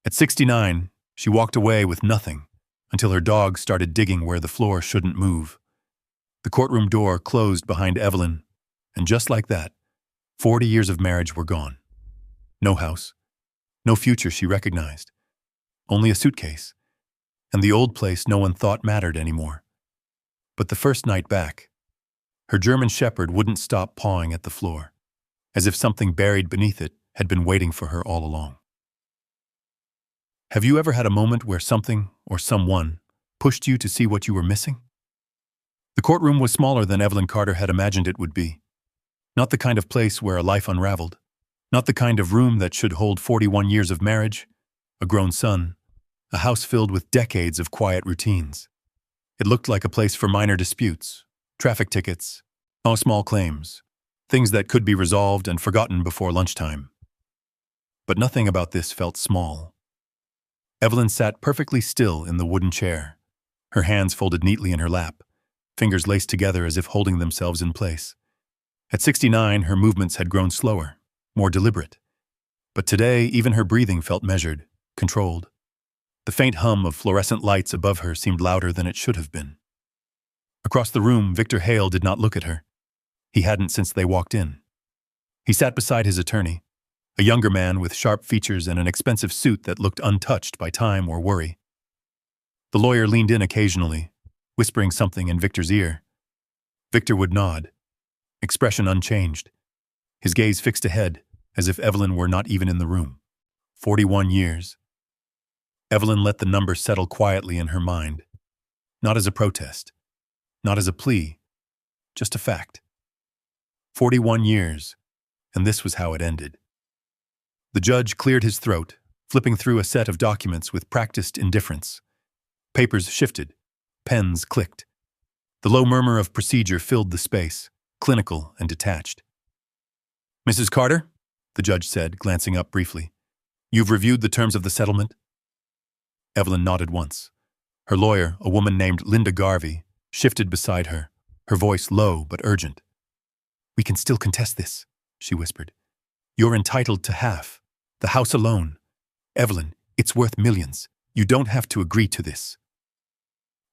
At 69, she walked away with nothing until her dog started digging where the floor shouldn't move. The courtroom door closed behind Evelyn, and just like that, 40 years of marriage were gone. No house, no future she recognized, only a suitcase, and the old place no one thought mattered anymore. But the first night back, her German shepherd wouldn't stop pawing at the floor, as if something buried beneath it had been waiting for her all along. Have you ever had a moment where something or someone pushed you to see what you were missing? The courtroom was smaller than Evelyn Carter had imagined it would be. Not the kind of place where a life unraveled. Not the kind of room that should hold 41 years of marriage, a grown son, a house filled with decades of quiet routines. It looked like a place for minor disputes, traffic tickets, small claims, things that could be resolved and forgotten before lunchtime. But nothing about this felt small. Evelyn sat perfectly still in the wooden chair, her hands folded neatly in her lap, fingers laced together as if holding themselves in place. At 69, her movements had grown slower, more deliberate. But today, even her breathing felt measured, controlled. The faint hum of fluorescent lights above her seemed louder than it should have been. Across the room, Victor Hale did not look at her. He hadn't since they walked in. He sat beside his attorney, a younger man with sharp features and an expensive suit that looked untouched by time or worry. The lawyer leaned in occasionally, whispering something in Victor's ear. Victor would nod, expression unchanged, his gaze fixed ahead, as if Evelyn were not even in the room. 41 years. Evelyn let the number settle quietly in her mind, not as a protest, not as a plea, just a fact. 41 years, and this was how it ended. The judge cleared his throat, flipping through a set of documents with practiced indifference. Papers shifted, pens clicked. The low murmur of procedure filled the space, clinical and detached. "Mrs. Carter," the judge said, glancing up briefly, "you've reviewed the terms of the settlement?" Evelyn nodded once. Her lawyer, a woman named Linda Garvey, shifted beside her, her voice low but urgent. "We can still contest this," she whispered. "You're entitled to half. The house alone. Evelyn, it's worth millions. You don't have to agree to this."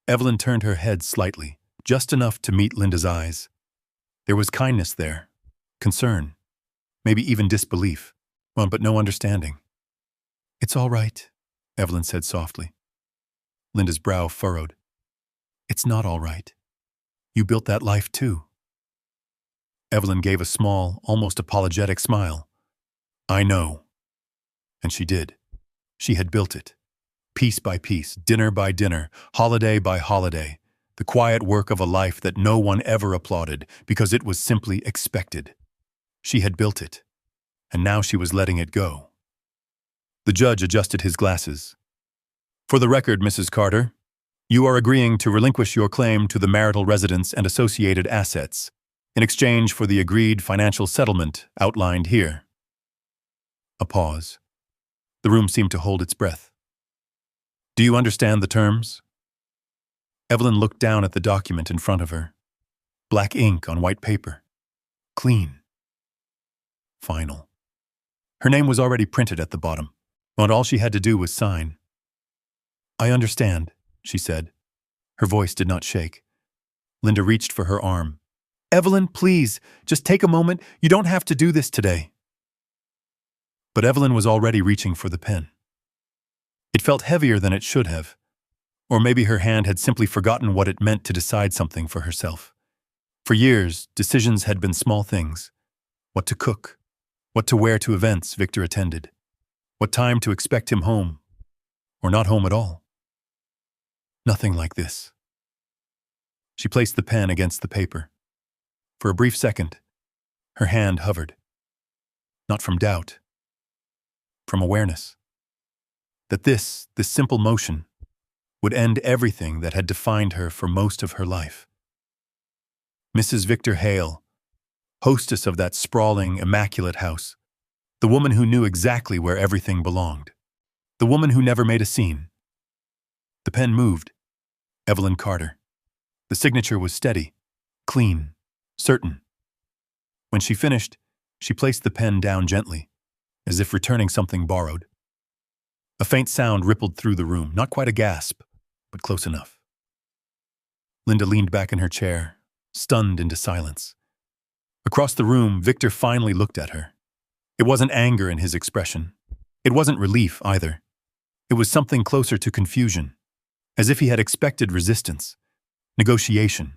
Evelyn turned her head slightly, just enough to meet Linda's eyes. There was kindness there, concern, maybe even disbelief, but no understanding. "It's all right," Evelyn said softly. Linda's brow furrowed. "It's not all right. You built that life too." Evelyn gave a small, almost apologetic smile. "I know." And she did. She had built it. Piece by piece, dinner by dinner, holiday by holiday, the quiet work of a life that no one ever applauded because it was simply expected. She had built it, and now she was letting it go. The judge adjusted his glasses. "For the record, Mrs. Carter, you are agreeing to relinquish your claim to the marital residence and associated assets in exchange for the agreed financial settlement outlined here." A pause. The room seemed to hold its breath. "Do you understand the terms?" Evelyn looked down at the document in front of her. Black ink on white paper. Clean. Final. Her name was already printed at the bottom, and all she had to do was sign. "I understand," she said. Her voice did not shake. Linda reached for her arm. "Evelyn, please, just take a moment. You don't have to do this today." But Evelyn was already reaching for the pen. It felt heavier than it should have. Or maybe her hand had simply forgotten what it meant to decide something for herself. For years, decisions had been small things. What to cook, what to wear to events Victor attended, what time to expect him home, or not home at all. Nothing like this. She placed the pen against the paper. For a brief second, her hand hovered. Not from doubt, from awareness. That this simple motion, would end everything that had defined her for most of her life. Mrs. Victor Hale, hostess of that sprawling, immaculate house, the woman who knew exactly where everything belonged, the woman who never made a scene. The pen moved. Evelyn Carter. The signature was steady, clean, certain. When she finished, she placed the pen down gently, as if returning something borrowed. A faint sound rippled through the room, not quite a gasp, but close enough. Linda leaned back in her chair, stunned into silence. Across the room, Victor finally looked at her. It wasn't anger in his expression. It wasn't relief either. It was something closer to confusion, as if he had expected resistance, negotiation,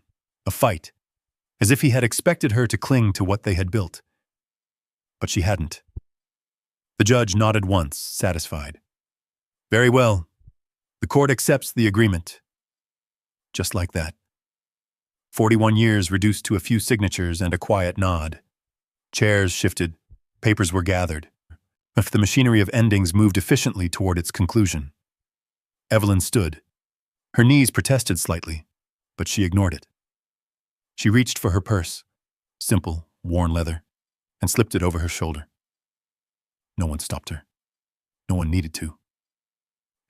a fight, as if he had expected her to cling to what they had built. But she hadn't. The judge nodded once, satisfied. Very well. The court accepts the agreement. Just like that. 41 years reduced to a few signatures and a quiet nod. Chairs shifted, papers were gathered. If the machinery of endings moved efficiently toward its conclusion. Evelyn stood. Her knees protested slightly, but she ignored it. She reached for her purse, simple, worn leather, and slipped it over her shoulder. No one stopped her. No one needed to.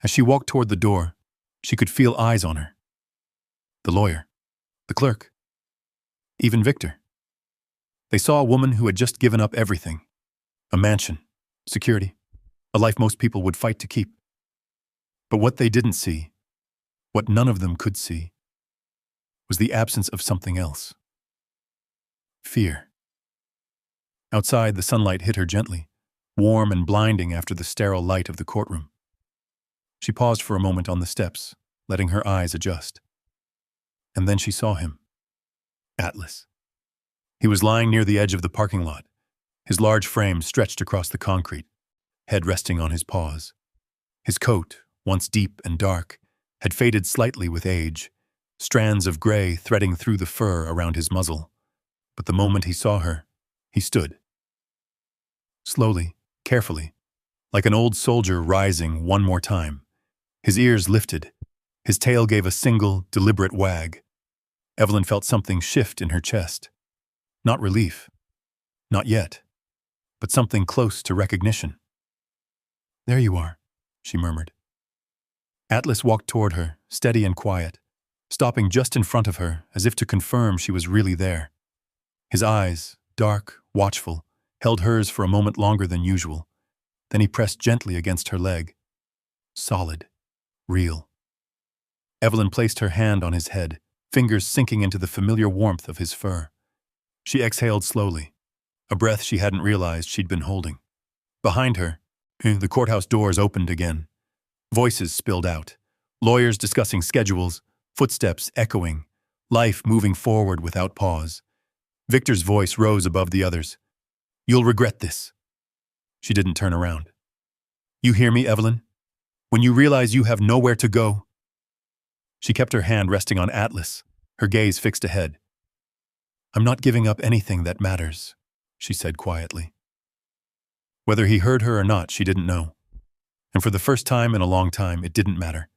As she walked toward the door, she could feel eyes on her. The lawyer, the clerk, even Victor. They saw a woman who had just given up everything. A mansion, security, a life most people would fight to keep. But what they didn't see, what none of them could see, was the absence of something else. Fear. Outside, the sunlight hit her gently, warm and blinding after the sterile light of the courtroom. She paused for a moment on the steps, letting her eyes adjust. And then she saw him. Atlas. He was lying near the edge of the parking lot, his large frame stretched across the concrete, head resting on his paws. His coat, once deep and dark, had faded slightly with age, strands of gray threading through the fur around his muzzle. But the moment he saw her, he stood. Slowly, carefully, like an old soldier rising one more time. His ears lifted. His tail gave a single, deliberate wag. Evelyn felt something shift in her chest. Not relief. Not yet. But something close to recognition. There you are, she murmured. Atlas walked toward her, steady and quiet, stopping just in front of her as if to confirm she was really there. His eyes, dark, watchful, held hers for a moment longer than usual. Then he pressed gently against her leg. Solid. Real. Evelyn placed her hand on his head, fingers sinking into the familiar warmth of his fur. She exhaled slowly, a breath she hadn't realized she'd been holding. Behind her, the courthouse doors opened again. Voices spilled out, lawyers discussing schedules, footsteps echoing, life moving forward without pause. Victor's voice rose above the others. You'll regret this. She didn't turn around. You hear me, Evelyn? When you realize you have nowhere to go. She kept her hand resting on Atlas, her gaze fixed ahead. I'm not giving up anything that matters, she said quietly. Whether he heard her or not, she didn't know. And for the first time in a long time, it didn't matter.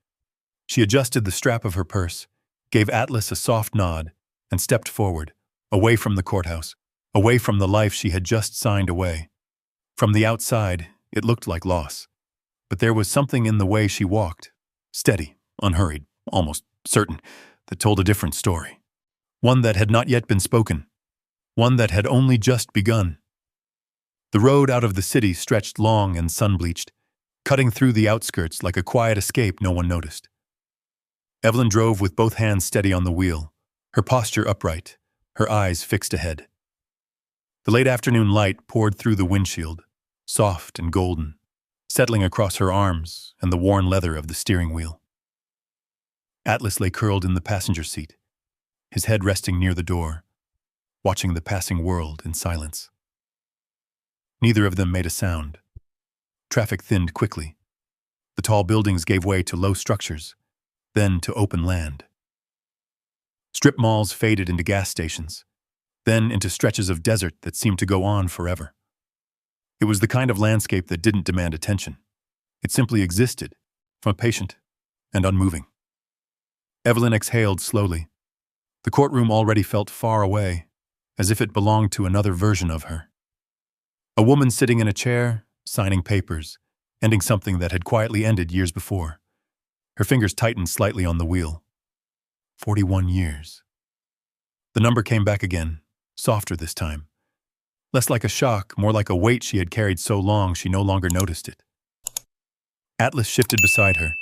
She adjusted the strap of her purse, gave Atlas a soft nod, and stepped forward, away from the courthouse, away from the life she had just signed away. From the outside, it looked like loss. But there was something in the way she walked, steady, unhurried, almost certain, that told a different story. One that had not yet been spoken. One that had only just begun. The road out of the city stretched long and sun-bleached, cutting through the outskirts like a quiet escape no one noticed. Evelyn drove with both hands steady on the wheel, her posture upright, her eyes fixed ahead. The late afternoon light poured through the windshield, soft and golden, settling across her arms and the worn leather of the steering wheel. Atlas lay curled in the passenger seat, his head resting near the door, watching the passing world in silence. Neither of them made a sound. Traffic thinned quickly. The tall buildings gave way to low structures, then to open land. Strip malls faded into gas stations, then into stretches of desert that seemed to go on forever. It was the kind of landscape that didn't demand attention. It simply existed, patient and unmoving. Evelyn exhaled slowly. The courtroom already felt far away, as if it belonged to another version of her. A woman sitting in a chair, signing papers, ending something that had quietly ended years before. Her fingers tightened slightly on the wheel. 41 years. The number came back again, softer this time. Less like a shock, more like a weight she had carried so long she no longer noticed it. Atlas shifted beside her,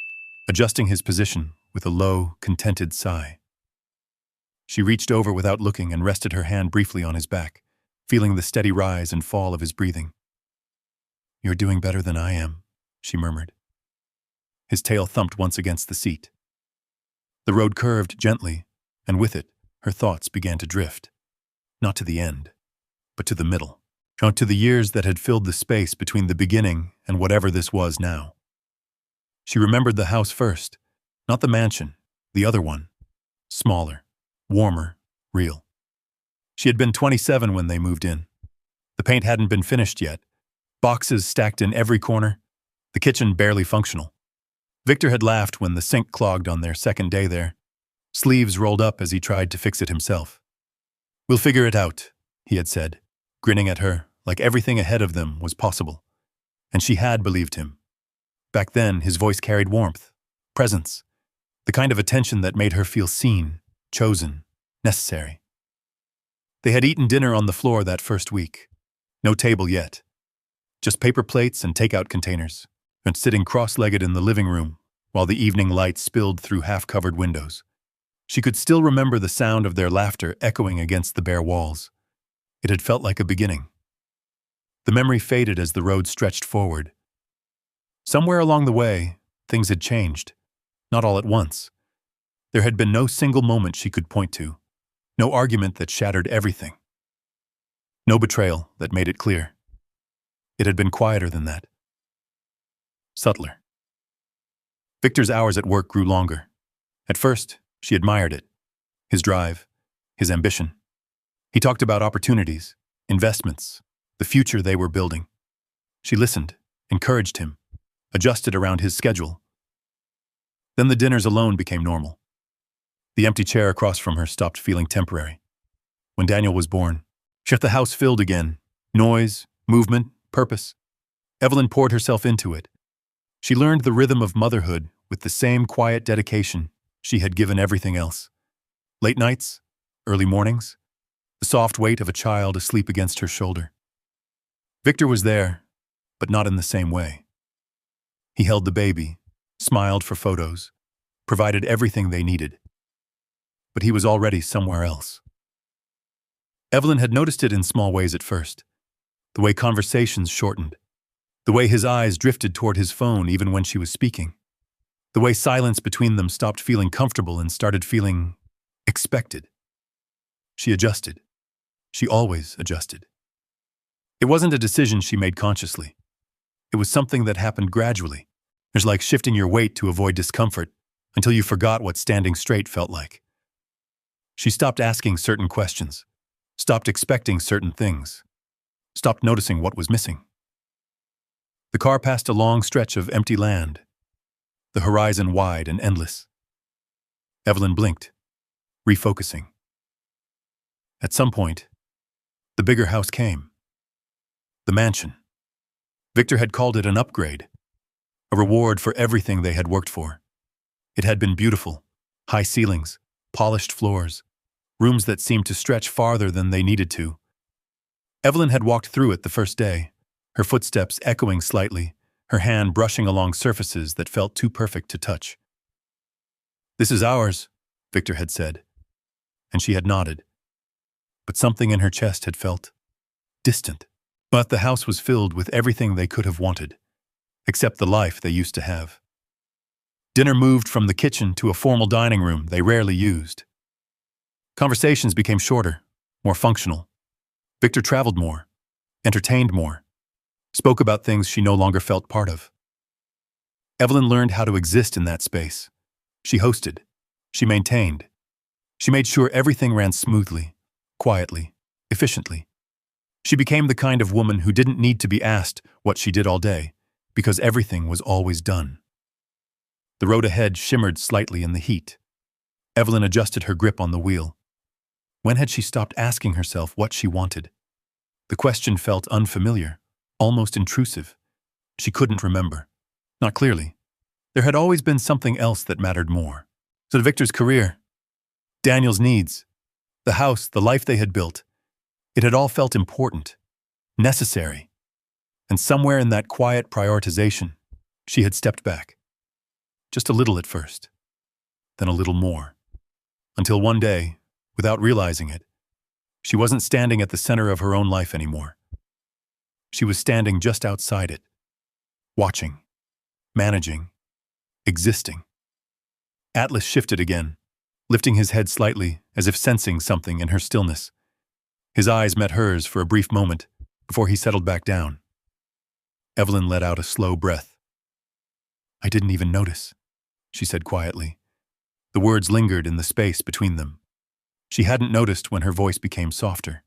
adjusting his position with a low, contented sigh. She reached over without looking and rested her hand briefly on his back, feeling the steady rise and fall of his breathing. "You're doing better than I am," she murmured. His tail thumped once against the seat. The road curved gently, and with it, her thoughts began to drift. Not to the end, but to the middle. To the years that had filled the space between the beginning and whatever this was now. She remembered the house first, not the mansion, the other one. Smaller, warmer, real. She had been 27 when they moved in. The paint hadn't been finished yet. Boxes stacked in every corner. The kitchen barely functional. Victor had laughed when the sink clogged on their second day there. Sleeves rolled up as he tried to fix it himself. "We'll figure it out," he had said, grinning at her like everything ahead of them was possible. And she had believed him. Back then, his voice carried warmth, presence, the kind of attention that made her feel seen, chosen, necessary. They had eaten dinner on the floor that first week. No table yet. Just paper plates and takeout containers, and sitting cross-legged in the living room while the evening light spilled through half-covered windows. She could still remember the sound of their laughter echoing against the bare walls. It had felt like a beginning. The memory faded as the road stretched forward. Somewhere along the way, things had changed. Not all at once. There had been no single moment she could point to. No argument that shattered everything. No betrayal that made it clear. It had been quieter than that. Subtler. Victor's hours at work grew longer. At first, she admired it. His drive, his ambition. He talked about opportunities, investments, the future they were building. She listened, encouraged him, adjusted around his schedule. Then the dinners alone became normal. The empty chair across from her stopped feeling temporary. When Daniel was born, the house filled again. Noise, movement, purpose. Evelyn poured herself into it. She learned the rhythm of motherhood with the same quiet dedication she had given everything else. Late nights, early mornings, the soft weight of a child asleep against her shoulder. Victor was there, but not in the same way. He held the baby, smiled for photos, provided everything they needed. But he was already somewhere else. Evelyn had noticed it in small ways at first. The way conversations shortened. The way his eyes drifted toward his phone even when she was speaking. The way silence between them stopped feeling comfortable and started feeling expected. She adjusted. She always adjusted. It wasn't a decision she made consciously. It was something that happened gradually. There's like shifting your weight to avoid discomfort until you forgot what standing straight felt like. She stopped asking certain questions, stopped expecting certain things, stopped noticing what was missing. The car passed a long stretch of empty land, the horizon wide and endless. Evelyn blinked, refocusing. At some point, the bigger house came. The mansion. Victor had called it an upgrade, a reward for everything they had worked for. It had been beautiful, high ceilings, polished floors, rooms that seemed to stretch farther than they needed to. Evelyn had walked through it the first day, her footsteps echoing slightly, her hand brushing along surfaces that felt too perfect to touch. "This is ours," Victor had said, and she had nodded. But something in her chest had felt distant. But the house was filled with everything they could have wanted, except the life they used to have. Dinner moved from the kitchen to a formal dining room they rarely used. Conversations became shorter, more functional. Victor traveled more, entertained more, spoke about things she no longer felt part of. Evelyn learned how to exist in that space. She hosted. She maintained. She made sure everything ran smoothly, quietly, efficiently. She became the kind of woman who didn't need to be asked what she did all day, because everything was always done. The road ahead shimmered slightly in the heat. Evelyn adjusted her grip on the wheel. When had she stopped asking herself what she wanted? The question felt unfamiliar, almost intrusive. She couldn't remember. Not clearly. There had always been something else that mattered more. So Victor's career, Daniel's needs, the house, the life they had built. It had all felt important, necessary. And somewhere in that quiet prioritization, She had stepped back. Just a little at first, then a little more. Until one day, without realizing it, she wasn't standing at the center of her own life anymore. She was standing just outside it, watching, managing, existing. Atlas shifted again, lifting his head slightly as if sensing something in her stillness. His eyes met hers for a brief moment before he settled back down. Evelyn let out a slow breath. "I didn't even notice," she said quietly. The words lingered in the space between them. She hadn't noticed when her voice became softer,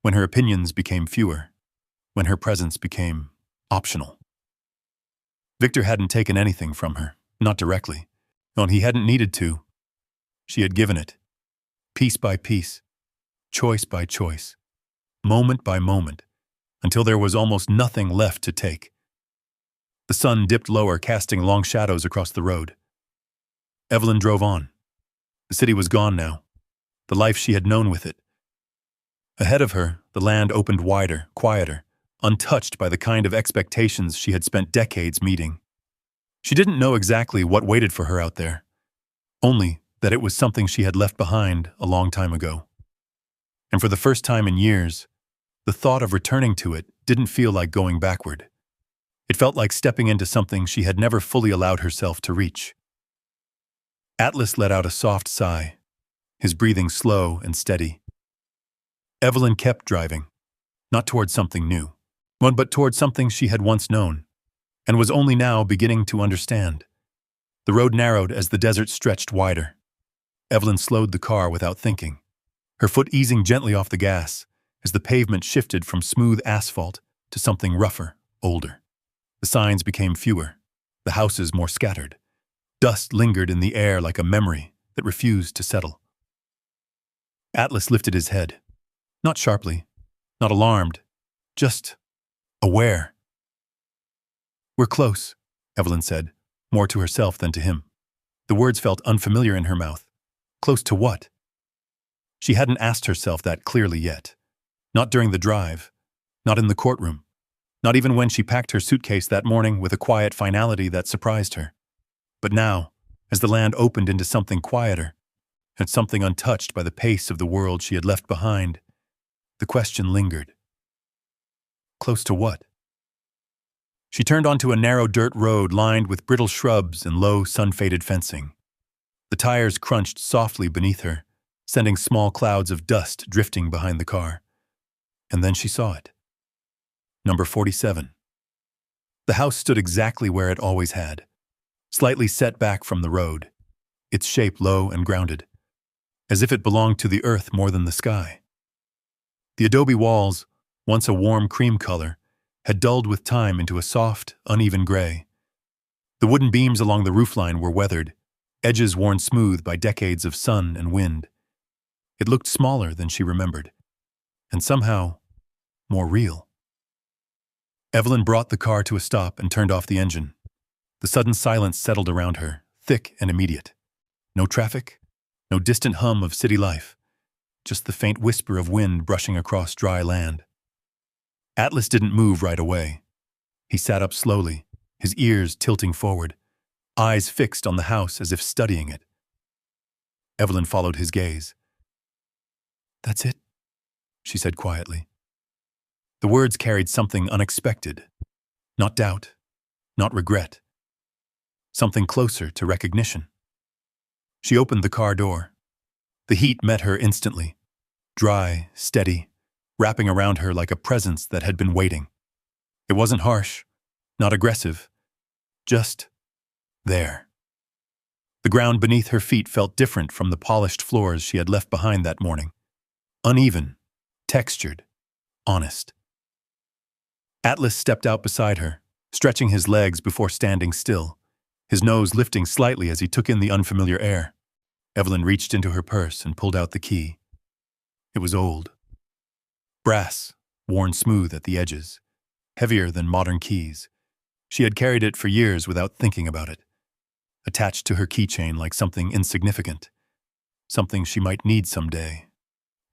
when her opinions became fewer, when her presence became optional. Victor hadn't taken anything from her, not directly. No, he hadn't needed to. She had given it, piece by piece, choice by choice, moment by moment, until there was almost nothing left to take. The sun dipped lower, casting long shadows across the road. Evelyn drove on. The city was gone now, the life she had known with it. Ahead of her, the land opened wider, quieter, untouched by the kind of expectations she had spent decades meeting. She didn't know exactly what waited for her out there, only that it was something she had left behind a long time ago. And for the first time in years, the thought of returning to it didn't feel like going backward. It felt like stepping into something she had never fully allowed herself to reach. Atlas let out a soft sigh, his breathing slow and steady. Evelyn kept driving, not towards something new, but towards something she had once known, and was only now beginning to understand. The road narrowed as the desert stretched wider. Evelyn slowed the car without thinking, her foot easing gently off the gas as the pavement shifted from smooth asphalt to something rougher, older. The signs became fewer, the houses more scattered. Dust lingered in the air like a memory that refused to settle. Atlas lifted his head, not sharply, not alarmed, just aware. "We're close," Evelyn said, more to herself than to him. The words felt unfamiliar in her mouth. Close to what? She hadn't asked herself that clearly yet. Not during the drive, not in the courtroom, not even when she packed her suitcase that morning with a quiet finality that surprised her. But now, as the land opened into something quieter, and something untouched by the pace of the world she had left behind, the question lingered. Close to what? She turned onto a narrow dirt road lined with brittle shrubs and low, sun-faded fencing. The tires crunched softly beneath her, sending small clouds of dust drifting behind the car. And then she saw it. Number 47. The house stood exactly where it always had, slightly set back from the road, its shape low and grounded, as if it belonged to the earth more than the sky. The adobe walls, once a warm cream color, had dulled with time into a soft, uneven gray. The wooden beams along the roofline were weathered, edges worn smooth by decades of sun and wind. It looked smaller than she remembered, and somehow more real. Evelyn brought the car to a stop and turned off the engine. The sudden silence settled around her, thick and immediate. No traffic, no distant hum of city life, just the faint whisper of wind brushing across dry land. Atlas didn't move right away. He sat up slowly, his ears tilting forward, eyes fixed on the house as if studying it. Evelyn followed his gaze. "That's it," she said quietly. The words carried something unexpected. Not doubt, not regret. Something closer to recognition. She opened the car door. The heat met her instantly, dry, steady, wrapping around her like a presence that had been waiting. It wasn't harsh, not aggressive, just there. The ground beneath her feet felt different from the polished floors she had left behind that morning. Uneven, textured, honest. Atlas stepped out beside her, stretching his legs before standing still, his nose lifting slightly as he took in the unfamiliar air. Evelyn reached into her purse and pulled out the key. It was old. Brass, worn smooth at the edges, heavier than modern keys. She had carried it for years without thinking about it, attached to her keychain like something insignificant, something she might need someday,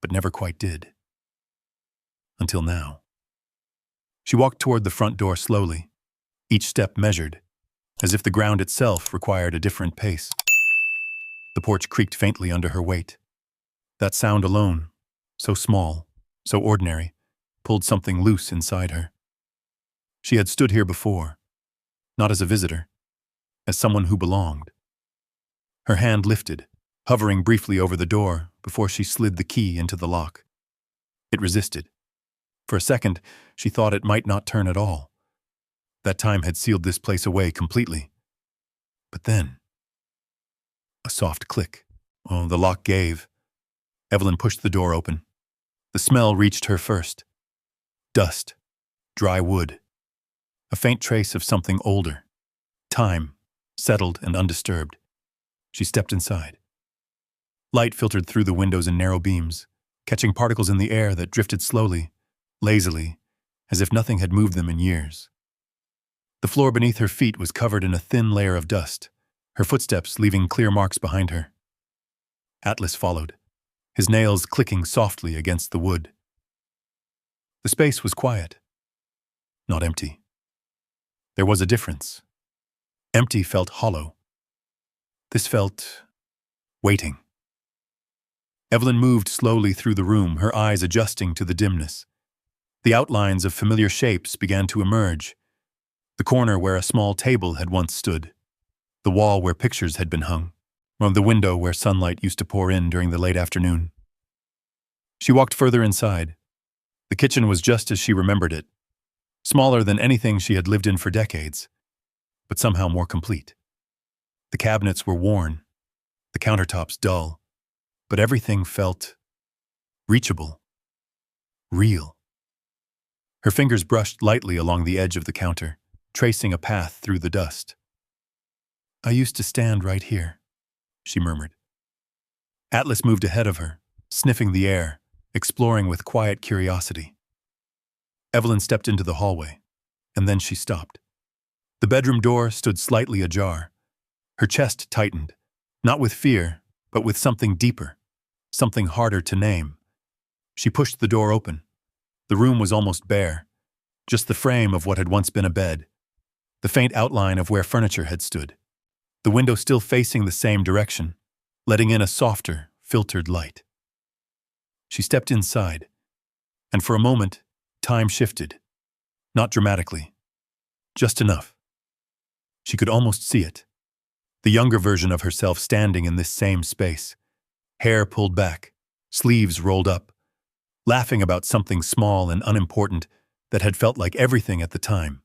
but never quite did. Until now. She walked toward the front door slowly, each step measured, as if the ground itself required a different pace. The porch creaked faintly under her weight. That sound alone, so small, so ordinary, pulled something loose inside her. She had stood here before, not as a visitor, as someone who belonged. Her hand lifted, hovering briefly over the door before she slid the key into the lock. It resisted. For a second, she thought it might not turn at all. That time had sealed this place away completely. But then, a soft click. Oh, the lock gave. Evelyn pushed the door open. The smell reached her first. Dust. Dry wood. A faint trace of something older. Time, settled and undisturbed. She stepped inside. Light filtered through the windows in narrow beams, catching particles in the air that drifted slowly, lazily, as if nothing had moved them in years. The floor beneath her feet was covered in a thin layer of dust, her footsteps leaving clear marks behind her. Atlas followed, his nails clicking softly against the wood. The space was quiet, not empty. There was a difference. Empty felt hollow. This felt waiting. Evelyn moved slowly through the room, her eyes adjusting to the dimness. The outlines of familiar shapes began to emerge. The corner where a small table had once stood. The wall where pictures had been hung. Or the window where sunlight used to pour in during the late afternoon. She walked further inside. The kitchen was just as she remembered it. Smaller than anything she had lived in for decades, but somehow more complete. The cabinets were worn, the countertops dull, but everything felt reachable, real. Her fingers brushed lightly along the edge of the counter, tracing a path through the dust. "I used to stand right here," she murmured. Atlas moved ahead of her, sniffing the air, exploring with quiet curiosity. Evelyn stepped into the hallway, and then she stopped. The bedroom door stood slightly ajar. Her chest tightened, not with fear, but with something deeper, something harder to name. She pushed the door open. The room was almost bare, just the frame of what had once been a bed, the faint outline of where furniture had stood, the window still facing the same direction, letting in a softer, filtered light. She stepped inside, and for a moment, time shifted. Not dramatically, just enough. She could almost see it. The younger version of herself standing in this same space, hair pulled back, sleeves rolled up, laughing about something small and unimportant that had felt like everything at the time.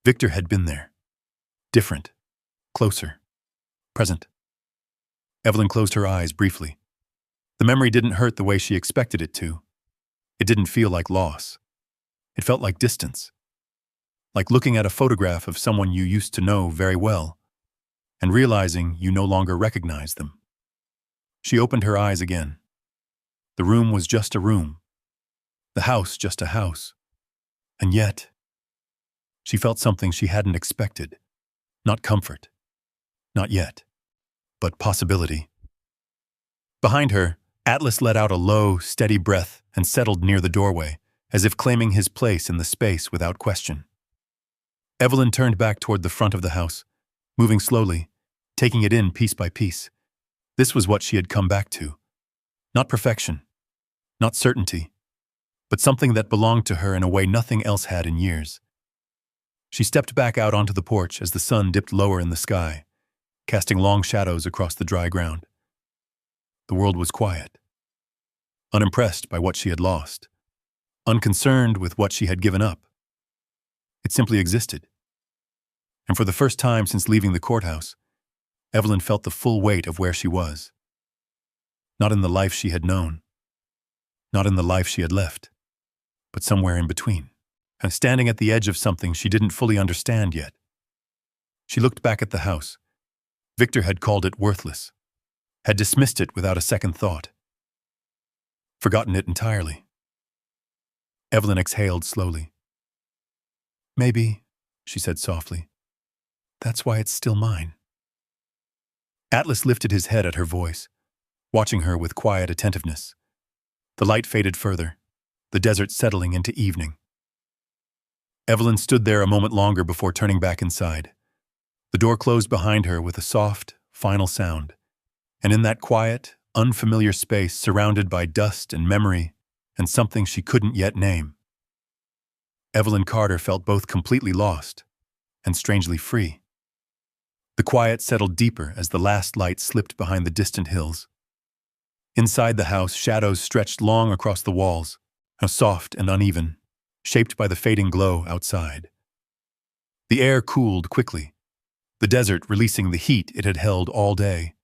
Victor had been there. Different. Closer. Present. Evelyn closed her eyes briefly. The memory didn't hurt the way she expected it to. It didn't feel like loss. It felt like distance. Like looking at a photograph of someone you used to know very well, and realizing you no longer recognize them. She opened her eyes again. The room was just a room. The house just a house. And yet, she felt something she hadn't expected. Not comfort. Not yet. But possibility. Behind her, Atlas let out a low, steady breath and settled near the doorway, as if claiming his place in the space without question. Evelyn turned back toward the front of the house, moving slowly, taking it in piece by piece. This was what she had come back to. Not perfection, not certainty, but something that belonged to her in a way nothing else had in years. She stepped back out onto the porch as the sun dipped lower in the sky, casting long shadows across the dry ground. The world was quiet, unimpressed by what she had lost, unconcerned with what she had given up. It simply existed. And for the first time since leaving the courthouse, Evelyn felt the full weight of where she was. Not in the life she had known, not in the life she had left, but somewhere in between, and standing at the edge of something she didn't fully understand yet. She looked back at the house. Victor had called it worthless, had dismissed it without a second thought, forgotten it entirely. Evelyn exhaled slowly. "Maybe," she said softly, "that's why it's still mine." Atlas lifted his head at her voice, watching her with quiet attentiveness. The light faded further, the desert settling into evening. Evelyn stood there a moment longer before turning back inside, The door closed behind her with a soft, final sound, and in that quiet, unfamiliar space surrounded by dust and memory and something she couldn't yet name, Evelyn Carter felt both completely lost and strangely free. The quiet settled deeper as the last light slipped behind the distant hills. Inside the house, shadows stretched long across the walls, soft and uneven, shaped by the fading glow outside. The air cooled quickly, the desert releasing the heat it had held all day,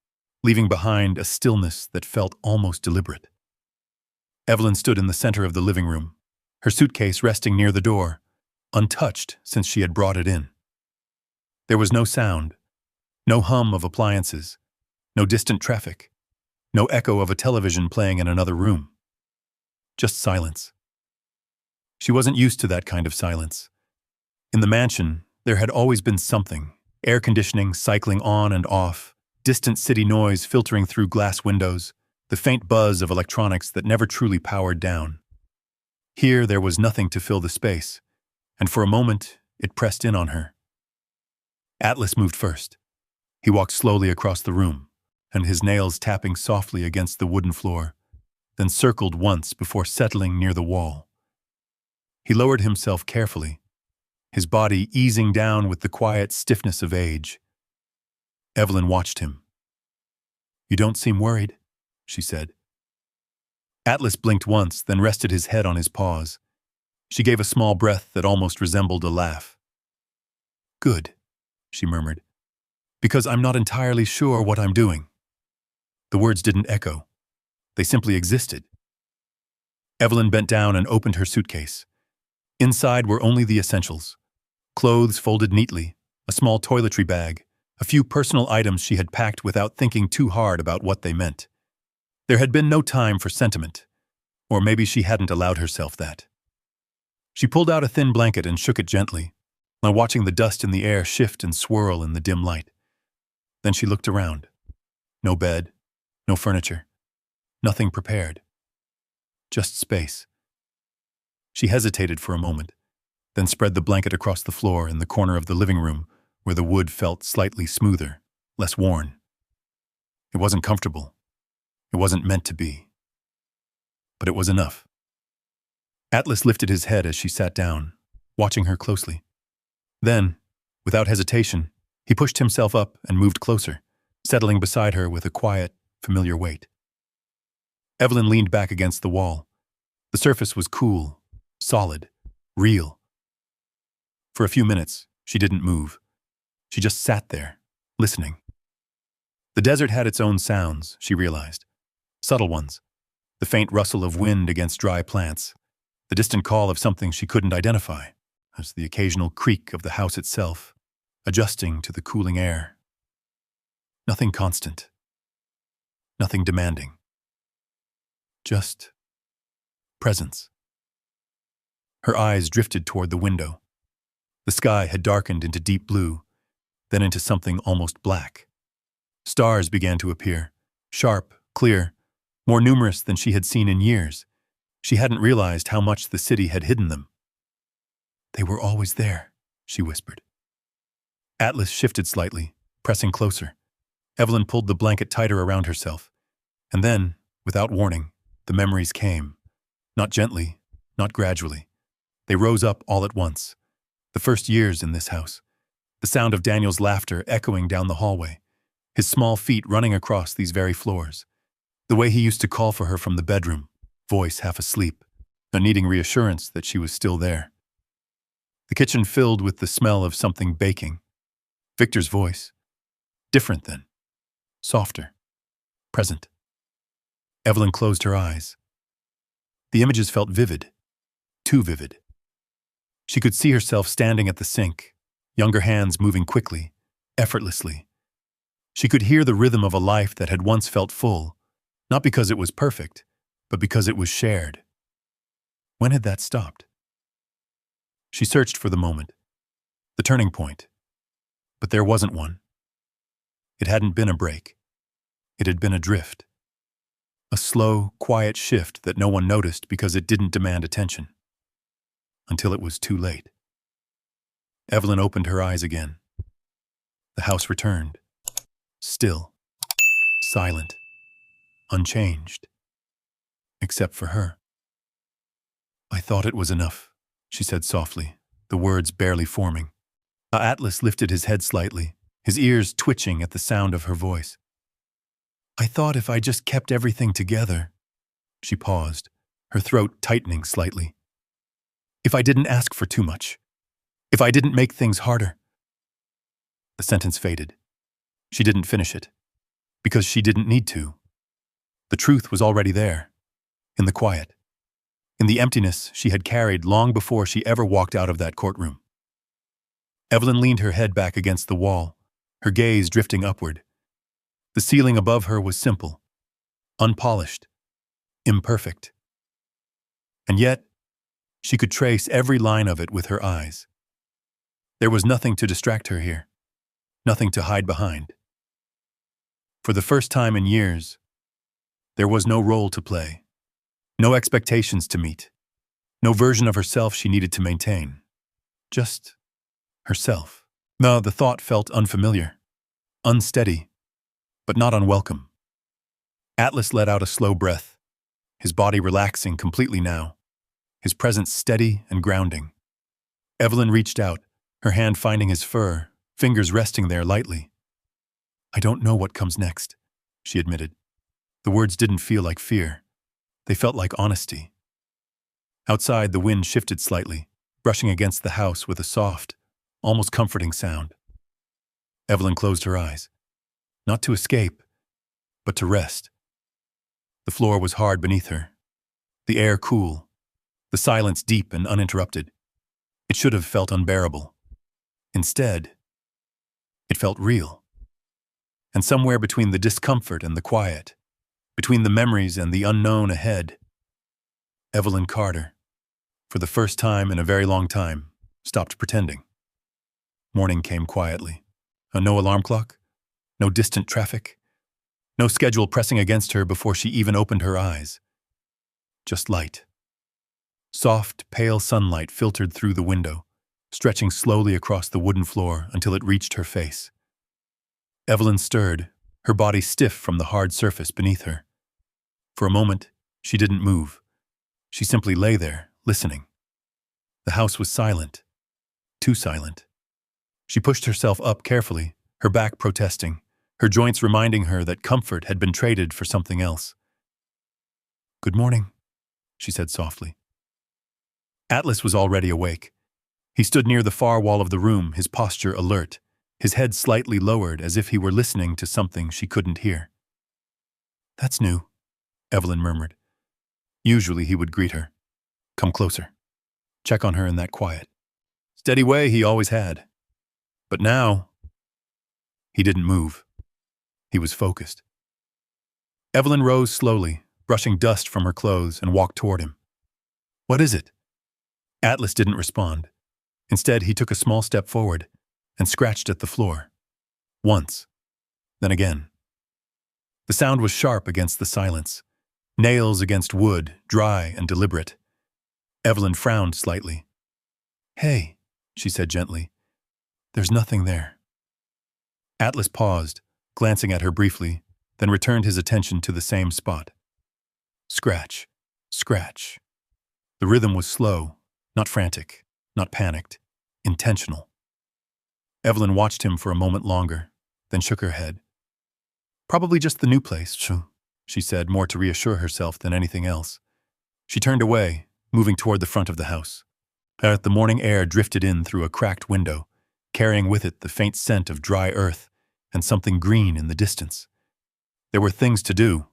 leaving behind a stillness that felt almost deliberate. Evelyn stood in the center of the living room, her suitcase resting near the door, untouched since she had brought it in. There was no sound, no hum of appliances, no distant traffic, no echo of a television playing in another room. Just silence. She wasn't used to that kind of silence. In the mansion, there had always been something, air conditioning cycling on and off, distant city noise filtering through glass windows, the faint buzz of electronics that never truly powered down. Here there was nothing to fill the space, and for a moment it pressed in on her. Atlas moved first. He walked slowly across the room, and his nails tapping softly against the wooden floor, then circled once before settling near the wall. He lowered himself carefully, his body easing down with the quiet stiffness of age. Evelyn watched him. "You don't seem worried," she said. Atlas blinked once, then rested his head on his paws. She gave a small breath that almost resembled a laugh. "Good," she murmured, "because I'm not entirely sure what I'm doing." The words didn't echo. They simply existed. Evelyn bent down and opened her suitcase. Inside were only the essentials: clothes folded neatly, a small toiletry bag, a few personal items she had packed without thinking too hard about what they meant. There had been no time for sentiment, or maybe she hadn't allowed herself that. She pulled out a thin blanket and shook it gently, while watching the dust in the air shift and swirl in the dim light. Then she looked around. No bed, no furniture, nothing prepared. Just space. She hesitated for a moment, then spread the blanket across the floor in the corner of the living room where the wood felt slightly smoother, less worn. It wasn't comfortable. It wasn't meant to be. But it was enough. Atlas lifted his head as she sat down, watching her closely. Then, without hesitation, he pushed himself up and moved closer, settling beside her with a quiet, familiar weight. Evelyn leaned back against the wall. The surface was cool, solid, real. For a few minutes, she didn't move. She just sat there, listening. The desert had its own sounds, she realized. Subtle ones. The faint rustle of wind against dry plants. The distant call of something she couldn't identify, as the occasional creak of the house itself, adjusting to the cooling air. Nothing constant. Nothing demanding. Just presence. Her eyes drifted toward the window. The sky had darkened into deep blue, then into something almost black. Stars began to appear, sharp, clear, more numerous than she had seen in years. She hadn't realized how much the city had hidden them. "They were always there," she whispered. Atlas shifted slightly, pressing closer. Evelyn pulled the blanket tighter around herself. And then, without warning, the memories came. Not gently, not gradually. They rose up all at once. The first years in this house. The sound of Daniel's laughter echoing down the hallway. His small feet running across these very floors. The way he used to call for her from the bedroom, voice half asleep, not needing reassurance that she was still there. The kitchen filled with the smell of something baking. Victor's voice. Different then. Softer. Present. Evelyn closed her eyes. The images felt vivid. Too vivid. She could see herself standing at the sink, younger hands moving quickly, effortlessly. She could hear the rhythm of a life that had once felt full, not because it was perfect, but because it was shared. When had that stopped? She searched for the moment, the turning point, but there wasn't one. It hadn't been a break. It had been a drift. A slow, quiet shift that no one noticed because it didn't demand attention. Until it was too late. Evelyn opened her eyes again. The house returned. Still. Silent. Unchanged. Except for her. I thought it was enough, she said softly, the words barely forming. Atlas lifted his head slightly, his ears twitching at the sound of her voice. I thought if I just kept everything together. She paused, her throat tightening slightly. If I didn't ask for too much. If I didn't make things harder. The sentence faded. She didn't finish it. Because she didn't need to. The truth was already there. In the quiet. In the emptiness she had carried long before she ever walked out of that courtroom. Evelyn leaned her head back against the wall, her gaze drifting upward. The ceiling above her was simple, unpolished, imperfect. And yet, she could trace every line of it with her eyes. There was nothing to distract her here, nothing to hide behind. For the first time in years, there was no role to play, no expectations to meet, no version of herself she needed to maintain. Just herself. No, the thought felt unfamiliar, unsteady, but not unwelcome. Atlas let out a slow breath, his body relaxing completely now, his presence steady and grounding. Evelyn reached out, her hand finding his fur, fingers resting there lightly. I don't know what comes next, she admitted. The words didn't feel like fear. They felt like honesty. Outside, the wind shifted slightly, brushing against the house with a soft, almost comforting sound. Evelyn closed her eyes, not to escape, but to rest. The floor was hard beneath her, the air cool, the silence deep and uninterrupted. It should have felt unbearable. Instead, it felt real. And somewhere between the discomfort and the quiet, between the memories and the unknown ahead, Evelyn Carter, for the first time in a very long time, stopped pretending. Morning came quietly. No alarm clock, no distant traffic, no schedule pressing against her before she even opened her eyes. Just light. Soft, pale sunlight filtered through the window, stretching slowly across the wooden floor until it reached her face. Evelyn stirred, her body stiff from the hard surface beneath her. For a moment, she didn't move. She simply lay there, listening. The house was silent. Too silent. She pushed herself up carefully, her back protesting, her joints reminding her that comfort had been traded for something else. Good morning, she said softly. Atlas was already awake. He stood near the far wall of the room, his posture alert, his head slightly lowered as if he were listening to something she couldn't hear. That's new, Evelyn murmured. Usually he would greet her. Come closer. Check on her in that quiet, steady way he always had. But now, he didn't move. He was focused. Evelyn rose slowly, brushing dust from her clothes, and walked toward him. What is it? Atlas didn't respond. Instead, he took a small step forward and scratched at the floor. Once, then again. The sound was sharp against the silence, nails against wood, dry and deliberate. Evelyn frowned slightly. Hey, she said gently. There's nothing there. Atlas paused, glancing at her briefly, then returned his attention to the same spot. Scratch, scratch. The rhythm was slow, not frantic, not panicked, intentional. Evelyn watched him for a moment longer, then shook her head. Probably just the new place, she said, more to reassure herself than anything else. She turned away, moving toward the front of the house. The morning air drifted in through a cracked window, carrying with it the faint scent of dry earth and something green in the distance. There were things to do,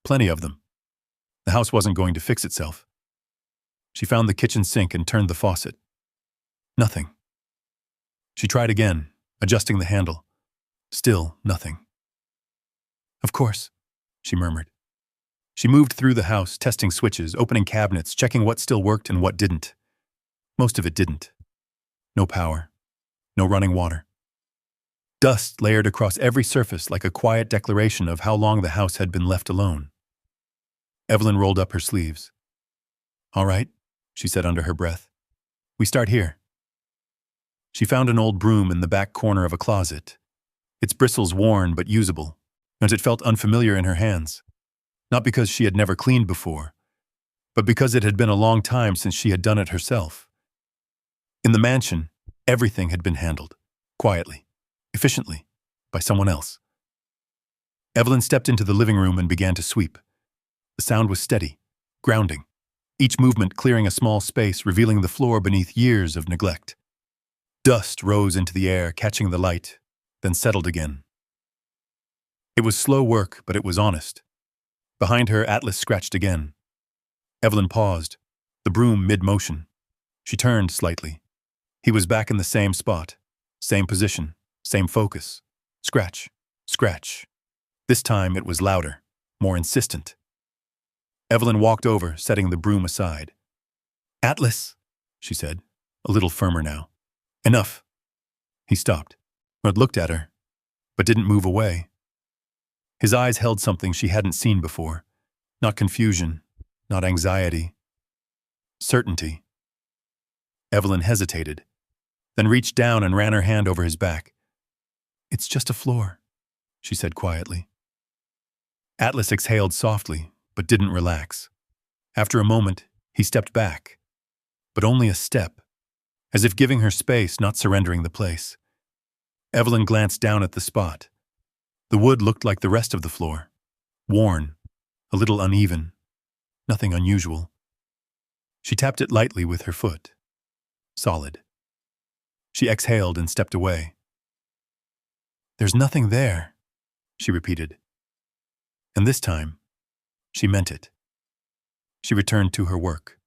plenty of them. The house wasn't going to fix itself. She found the kitchen sink and turned the faucet. Nothing. She tried again, adjusting the handle. Still nothing. Of course, she murmured. She moved through the house, testing switches, opening cabinets, checking what still worked and what didn't. Most of it didn't. No power. No running water. Dust layered across every surface like a quiet declaration of how long the house had been left alone. Evelyn rolled up her sleeves. All right, she said under her breath. We start here. She found an old broom in the back corner of a closet, its bristles worn but usable, and it felt unfamiliar in her hands, not because she had never cleaned before, but because it had been a long time since she had done it herself. In the mansion, everything had been handled, quietly, efficiently, by someone else. Evelyn stepped into the living room and began to sweep. The sound was steady, grounding, each movement clearing a small space, revealing the floor beneath years of neglect. Dust rose into the air, catching the light, then settled again. It was slow work, but it was honest. Behind her, Atlas scratched again. Evelyn paused, the broom mid-motion. She turned slightly. He was back in the same spot, same position, same focus. Scratch, scratch. This time it was louder, more insistent. Evelyn walked over, setting the broom aside. "Atlas," she said, a little firmer now. "Enough." He stopped, but looked at her, but didn't move away. His eyes held something she hadn't seen before. Not confusion, not anxiety. Certainty. Evelyn hesitated, then reached down and ran her hand over his back. "It's just a floor," she said quietly. Atlas exhaled softly, but didn't relax. After a moment, he stepped back, but only a step, as if giving her space, not surrendering the place. Evelyn glanced down at the spot. The wood looked like the rest of the floor, worn, a little uneven, nothing unusual. She tapped it lightly with her foot. Solid. She exhaled and stepped away. "There's nothing there," she repeated. And this time, she meant it. She returned to her work.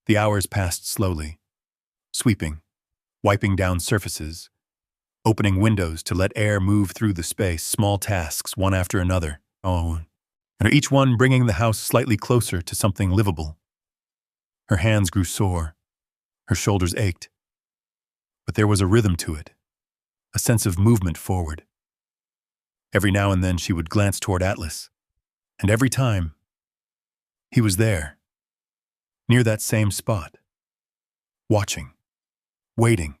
The hours passed slowly, sweeping, wiping down surfaces, opening windows to let air move through the space, small tasks, one after another. And each one bringing the house slightly closer to something livable. Her hands grew sore. Her shoulders ached. But there was a rhythm to it, a sense of movement forward. Every now and then she would glance toward Atlas, and every time, he was there, near that same spot, watching, waiting,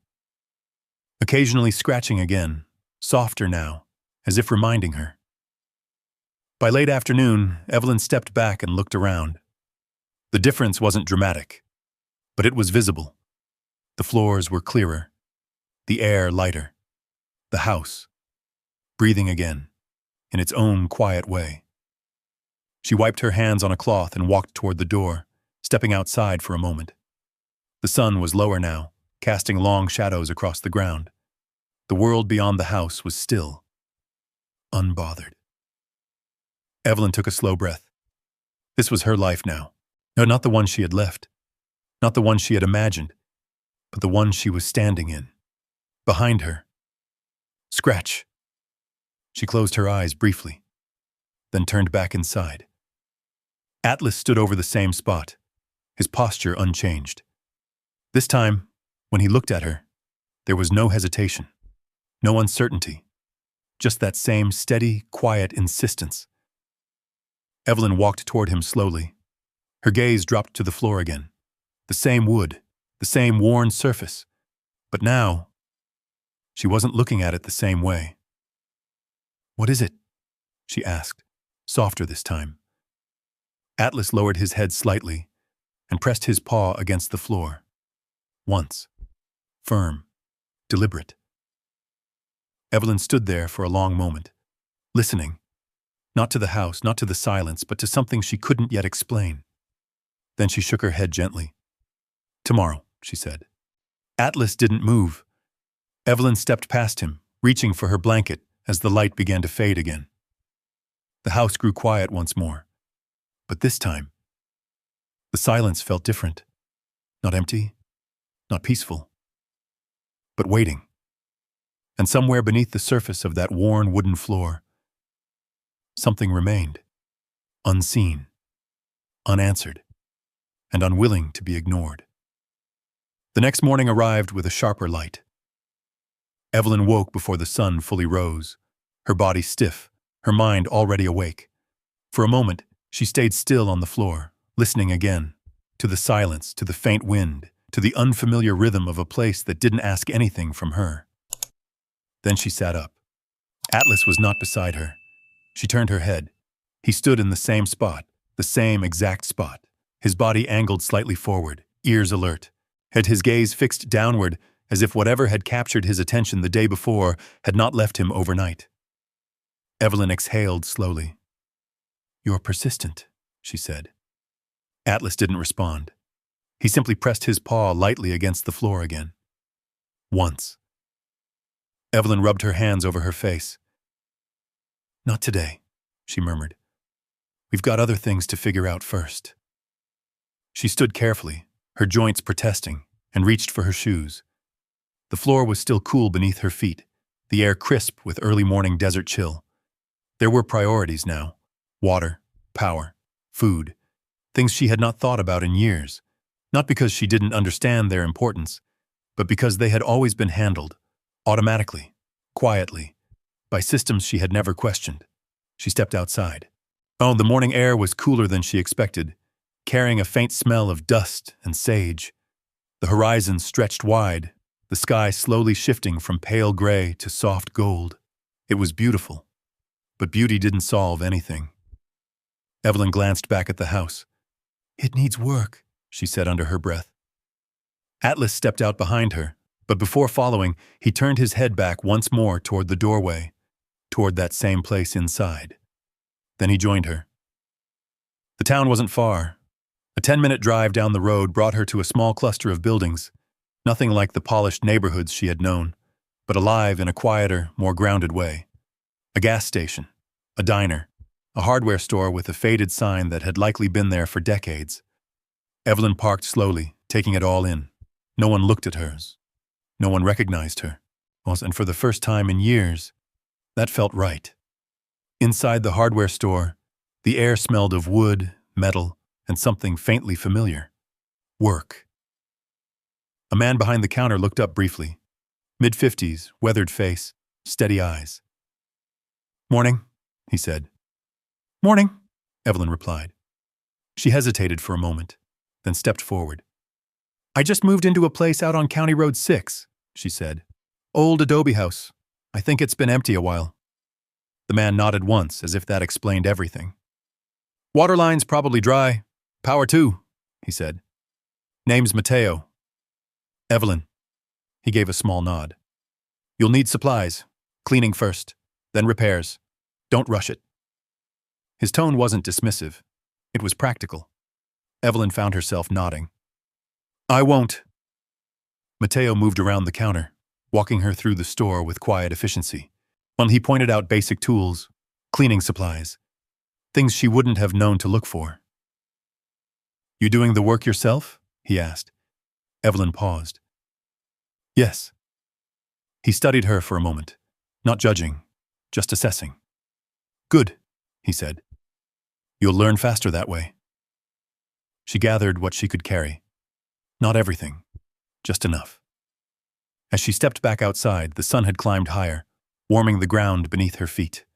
occasionally scratching again, softer now, as if reminding her. By late afternoon, Evelyn stepped back and looked around. The difference wasn't dramatic, but it was visible. The floors were clearer, the air lighter, the house breathing again, in its own quiet way. She wiped her hands on a cloth and walked toward the door, stepping outside for a moment. The sun was lower now, casting long shadows across the ground. The world beyond the house was still, unbothered. Evelyn took a slow breath. This was her life now. No, not the one she had left, not the one she had imagined, but the one she was standing in. Behind her. Scratch. She closed her eyes briefly, then turned back inside. Atlas stood over the same spot, his posture unchanged. This time, when he looked at her, there was no hesitation, no uncertainty, just that same steady, quiet insistence. Evelyn walked toward him slowly. Her gaze dropped to the floor again. The same wood, the same worn surface. But now, she wasn't looking at it the same way. "What is it?" she asked, softer this time. Atlas lowered his head slightly and pressed his paw against the floor. Once. Firm. Deliberate. Evelyn stood there for a long moment, listening. Not to the house, not to the silence, but to something she couldn't yet explain. Then she shook her head gently. "Tomorrow," she said. Atlas didn't move. Evelyn stepped past him, reaching for her blanket as the light began to fade again. The house grew quiet once more. But this time, the silence felt different. Not empty, not peaceful, but waiting. And somewhere beneath the surface of that worn wooden floor, something remained, unseen, unanswered, and unwilling to be ignored. The next morning arrived with a sharper light. Evelyn woke before the sun fully rose, her body stiff, her mind already awake. For a moment, she stayed still on the floor, listening again, to the silence, to the faint wind, to the unfamiliar rhythm of a place that didn't ask anything from her. Then she sat up, Atlas was not beside her. She turned her head. He stood in the same spot, the same exact spot. His body angled slightly forward, ears alert. Had his gaze fixed downward, as if whatever had captured his attention the day before had not left him overnight. Evelyn exhaled slowly. "You're persistent," she said. Atlas didn't respond. He simply pressed his paw lightly against the floor again. Once. Evelyn rubbed her hands over her face. "Not today," she murmured. "We've got other things to figure out first." She stood carefully, her joints protesting, and reached for her shoes. The floor was still cool beneath her feet, the air crisp with early morning desert chill. There were priorities now: water, power, food, things she had not thought about in years, not because she didn't understand their importance, but because they had always been handled, automatically, quietly, by systems she had never questioned. She stepped outside. Oh, the morning air was cooler than she expected, carrying a faint smell of dust and sage. The horizon stretched wide, the sky slowly shifting from pale gray to soft gold. It was beautiful, but beauty didn't solve anything. Evelyn glanced back at the house. "It needs work," she said under her breath. Atlas stepped out behind her, but before following, he turned his head back once more toward the doorway, toward that same place inside. Then he joined her. The town wasn't far. A 10-minute drive down the road brought her to a small cluster of buildings, nothing like the polished neighborhoods she had known, but alive in a quieter, more grounded way. A gas station, a diner, a hardware store with a faded sign that had likely been there for decades. Evelyn parked slowly, taking it all in. No one looked at her. No one recognized her. And for the first time in years, that felt right. Inside the hardware store, the air smelled of wood, metal, and something faintly familiar. Work. A man behind the counter looked up briefly. Mid-50s, weathered face, steady eyes. "Morning," he said. "Morning," Evelyn replied. She hesitated for a moment, then stepped forward. "I just moved into a place out on County Road 6, she said. "Old adobe house. I think it's been empty a while." The man nodded once, as if that explained everything. "Water line's probably dry. Power too," he said. "Name's Mateo." "Evelyn." He gave a small nod. "You'll need supplies. Cleaning first, then repairs. Don't rush it." His tone wasn't dismissive. It was practical. Evelyn found herself nodding. "I won't." Mateo moved around the counter, walking her through the store with quiet efficiency. When he pointed out basic tools, cleaning supplies, things she wouldn't have known to look for. "You doing the work yourself?" he asked. Evelyn paused. "Yes." He studied her for a moment, not judging, just assessing. "Good," he said. "You'll learn faster that way." She gathered what she could carry. Not everything, just enough. As she stepped back outside, the sun had climbed higher, warming the ground beneath her feet.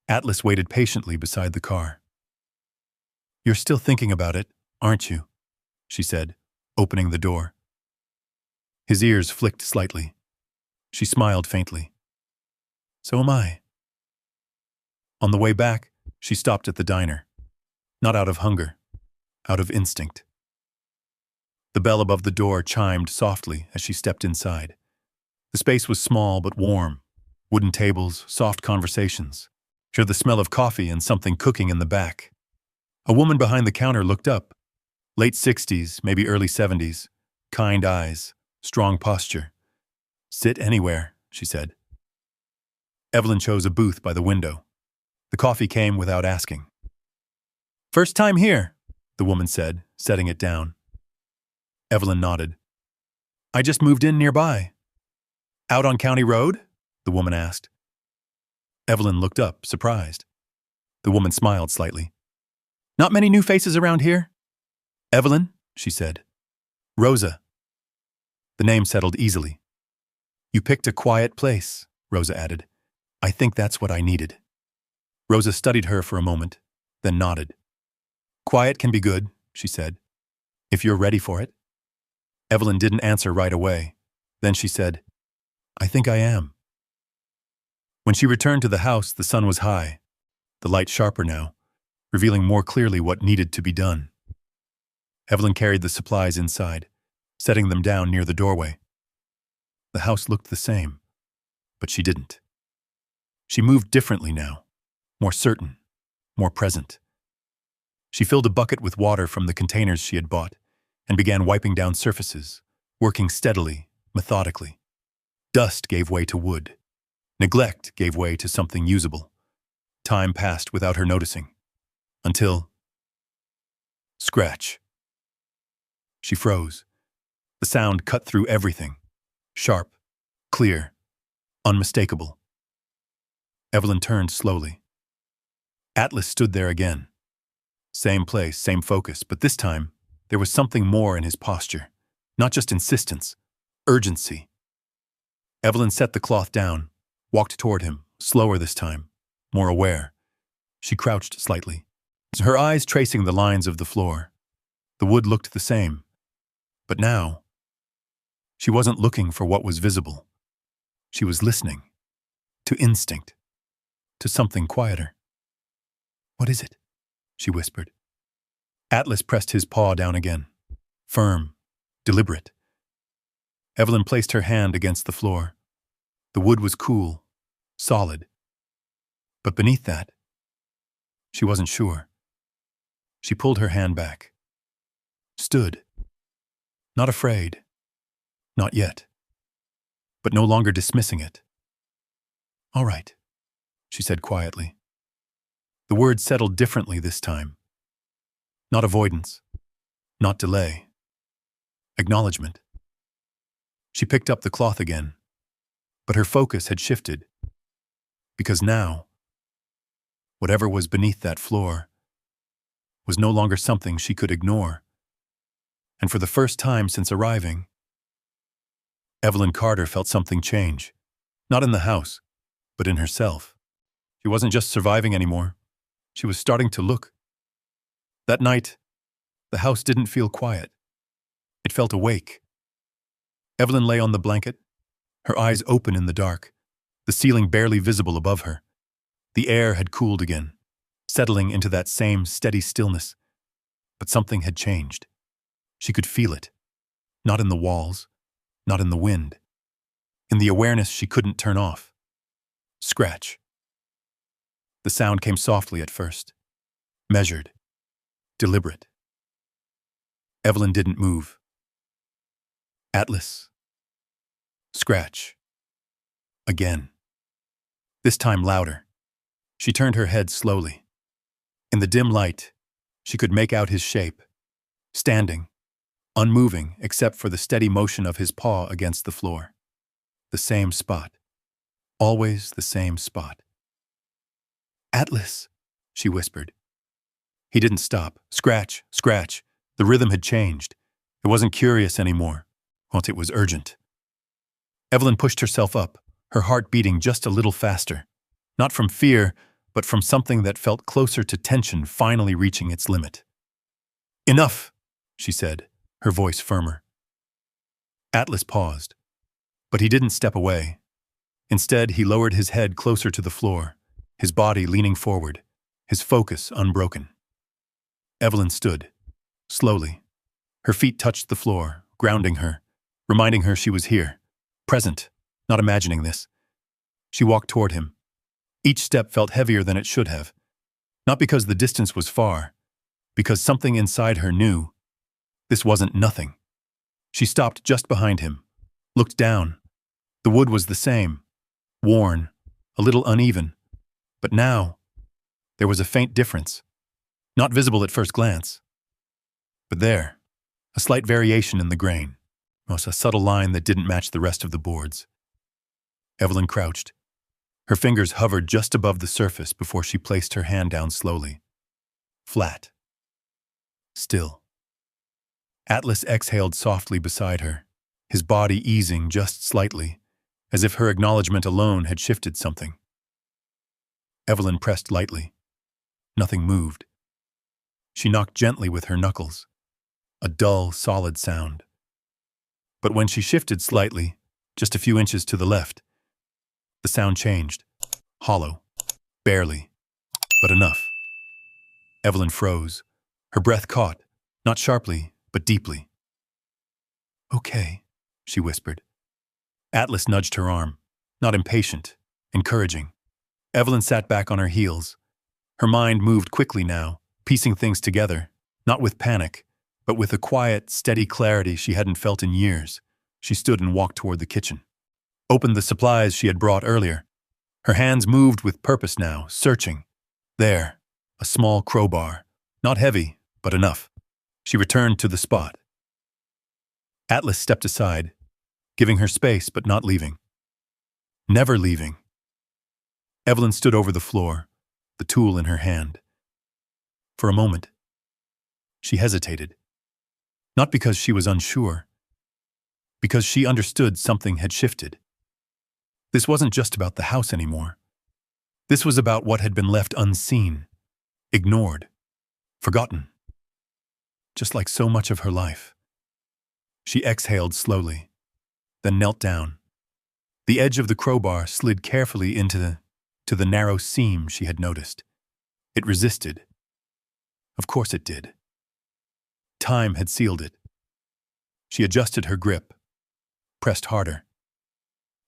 Atlas waited patiently beside the car. "You're still thinking about it, aren't you?" she said, opening the door. His ears flicked slightly. She smiled faintly. "So am I." On the way back, she stopped at the diner. Not out of hunger, out of instinct. The bell above the door chimed softly as she stepped inside. The space was small but warm. Wooden tables, soft conversations. Sure, the smell of coffee and something cooking in the back. A woman behind the counter looked up. Late 60s, maybe early 70s. Kind eyes, strong posture. "Sit anywhere," she said. Evelyn chose a booth by the window. The coffee came without asking. "First time here," the woman said, setting it down. Evelyn nodded. "I just moved in nearby." "Out on County Road?" the woman asked. Evelyn looked up, surprised. The woman smiled slightly. "Not many new faces around here?" "Evelyn," she said. "Rosa." The name settled easily. "You picked a quiet place," Rosa added. "I think that's what I needed." Rosa studied her for a moment, then nodded. "Quiet can be good," she said, "if you're ready for it." Evelyn didn't answer right away. Then she said, "I think I am." When she returned to the house, the sun was high, the light sharper now, revealing more clearly what needed to be done. Evelyn carried the supplies inside, setting them down near the doorway. The house looked the same, but she didn't. She moved differently now, more certain, more present. She filled a bucket with water from the containers she had bought and began wiping down surfaces, working steadily, methodically. Dust gave way to wood. Neglect gave way to something usable. Time passed without her noticing. Until... scratch. She froze. The sound cut through everything. Sharp, clear, unmistakable. Evelyn turned slowly. Atlas stood there again. Same place, same focus, but this time, there was something more in his posture. Not just insistence, urgency. Evelyn set the cloth down, walked toward him, slower this time, more aware. She crouched slightly, her eyes tracing the lines of the floor. The wood looked the same. But now, she wasn't looking for what was visible. She was listening. To instinct. To something quieter. "What is it?" she whispered. Atlas pressed his paw down again. Firm. Deliberate. Evelyn placed her hand against the floor. The wood was cool. Solid. But beneath that, she wasn't sure. She pulled her hand back. Stood. Not afraid. Not yet. But no longer dismissing it. "All right," she said quietly. The words settled differently this time. Not avoidance. Not delay. Acknowledgement. She picked up the cloth again, but her focus had shifted. Because now, whatever was beneath that floor was no longer something she could ignore. And for the first time since arriving, Evelyn Carter felt something change. Not in the house, but in herself. She wasn't just surviving anymore. She was starting to look. That night, the house didn't feel quiet. It felt awake. Evelyn lay on the blanket, her eyes open in the dark, the ceiling barely visible above her. The air had cooled again, settling into that same steady stillness. But something had changed. She could feel it. Not in the walls, not in the wind. In the awareness she couldn't turn off. Scratch. The sound came softly at first. Measured. Deliberate. Evelyn didn't move. Atlas. Scratch. Again. This time louder. She turned her head slowly. In the dim light, she could make out his shape. Standing. Unmoving except for the steady motion of his paw against the floor. The same spot. Always the same spot. "Atlas," she whispered. He didn't stop. Scratch, scratch. The rhythm had changed. It wasn't curious anymore. It was urgent. Evelyn pushed herself up, her heart beating just a little faster. Not from fear, but from something that felt closer to tension finally reaching its limit. "Enough," she said, her voice firmer. Atlas paused, but he didn't step away. Instead, he lowered his head closer to the floor, his body leaning forward, his focus unbroken. Evelyn stood, slowly. Her feet touched the floor, grounding her, reminding her she was here, present, not imagining this. She walked toward him. Each step felt heavier than it should have, not because the distance was far, because something inside her knew this wasn't nothing. She stopped just behind him, looked down. The wood was the same, worn, a little uneven, but now there was a faint difference, not visible at first glance. But there, a slight variation in the grain, a subtle line that didn't match the rest of the boards. Evelyn crouched. Her fingers hovered just above the surface before she placed her hand down slowly. Flat. Still. Atlas exhaled softly beside her, his body easing just slightly, as if her acknowledgement alone had shifted something. Evelyn pressed lightly. Nothing moved. She knocked gently with her knuckles. A dull, solid sound. But when she shifted slightly, just a few inches to the left, the sound changed. hollow. Barely, but enough. Evelyn froze. Her breath caught, not sharply, but deeply. "Okay," she whispered. Atlas nudged her arm, not impatient, encouraging. Evelyn sat back on her heels. Her mind moved quickly now, piecing things together, not with panic, but with a quiet, steady clarity she hadn't felt in years. She stood and walked toward the kitchen. Opened the supplies she had brought earlier. Her hands moved with purpose now, searching. There, a small crowbar. Not heavy, but enough. She returned to the spot. Atlas stepped aside, giving her space but not leaving. Never leaving. Evelyn stood over the floor, the tool in her hand. For a moment, she hesitated. Not because she was unsure, because she understood something had shifted. This wasn't just about the house anymore. This was about what had been left unseen, ignored, forgotten. Just like so much of her life. She exhaled slowly, then knelt down. The edge of the crowbar slid carefully into the narrow seam she had noticed. It resisted. Of course it did. Time had sealed it. She adjusted her grip, pressed harder.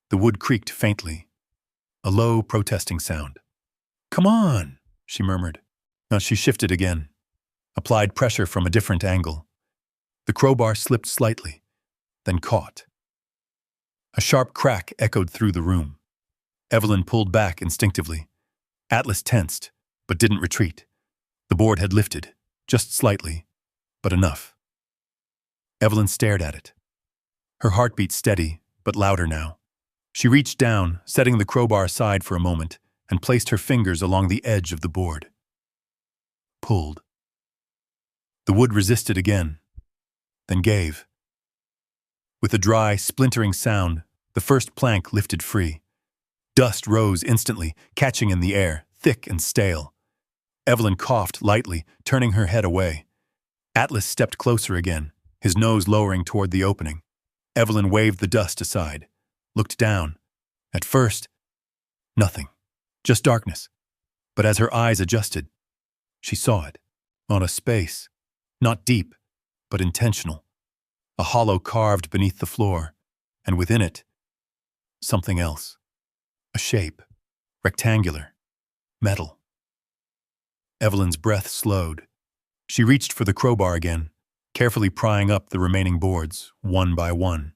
The wood creaked faintly, a low, protesting sound. "Come on," she murmured. Now she shifted again, applied pressure from a different angle. The crowbar slipped slightly, then caught. A sharp crack echoed through the room. Evelyn pulled back instinctively. Atlas tensed, but didn't retreat. The board had lifted, just slightly, but enough. Evelyn stared at it. Her heartbeat steady, but louder now. She reached down, setting the crowbar aside for a moment, and placed her fingers along the edge of the board. Pulled. The wood resisted again, then gave. With a dry, splintering sound, the first plank lifted free. Dust rose instantly, catching in the air, thick and stale. Evelyn coughed lightly, turning her head away. Atlas stepped closer again, his nose lowering toward the opening. Evelyn waved the dust aside, looked down. At first, nothing, just darkness. But as her eyes adjusted, she saw it. On a space, not deep, but intentional. A hollow carved beneath the floor, and within it, something else. A shape, rectangular, metal. Evelyn's breath slowed. She reached for the crowbar again, carefully prying up the remaining boards, one by one.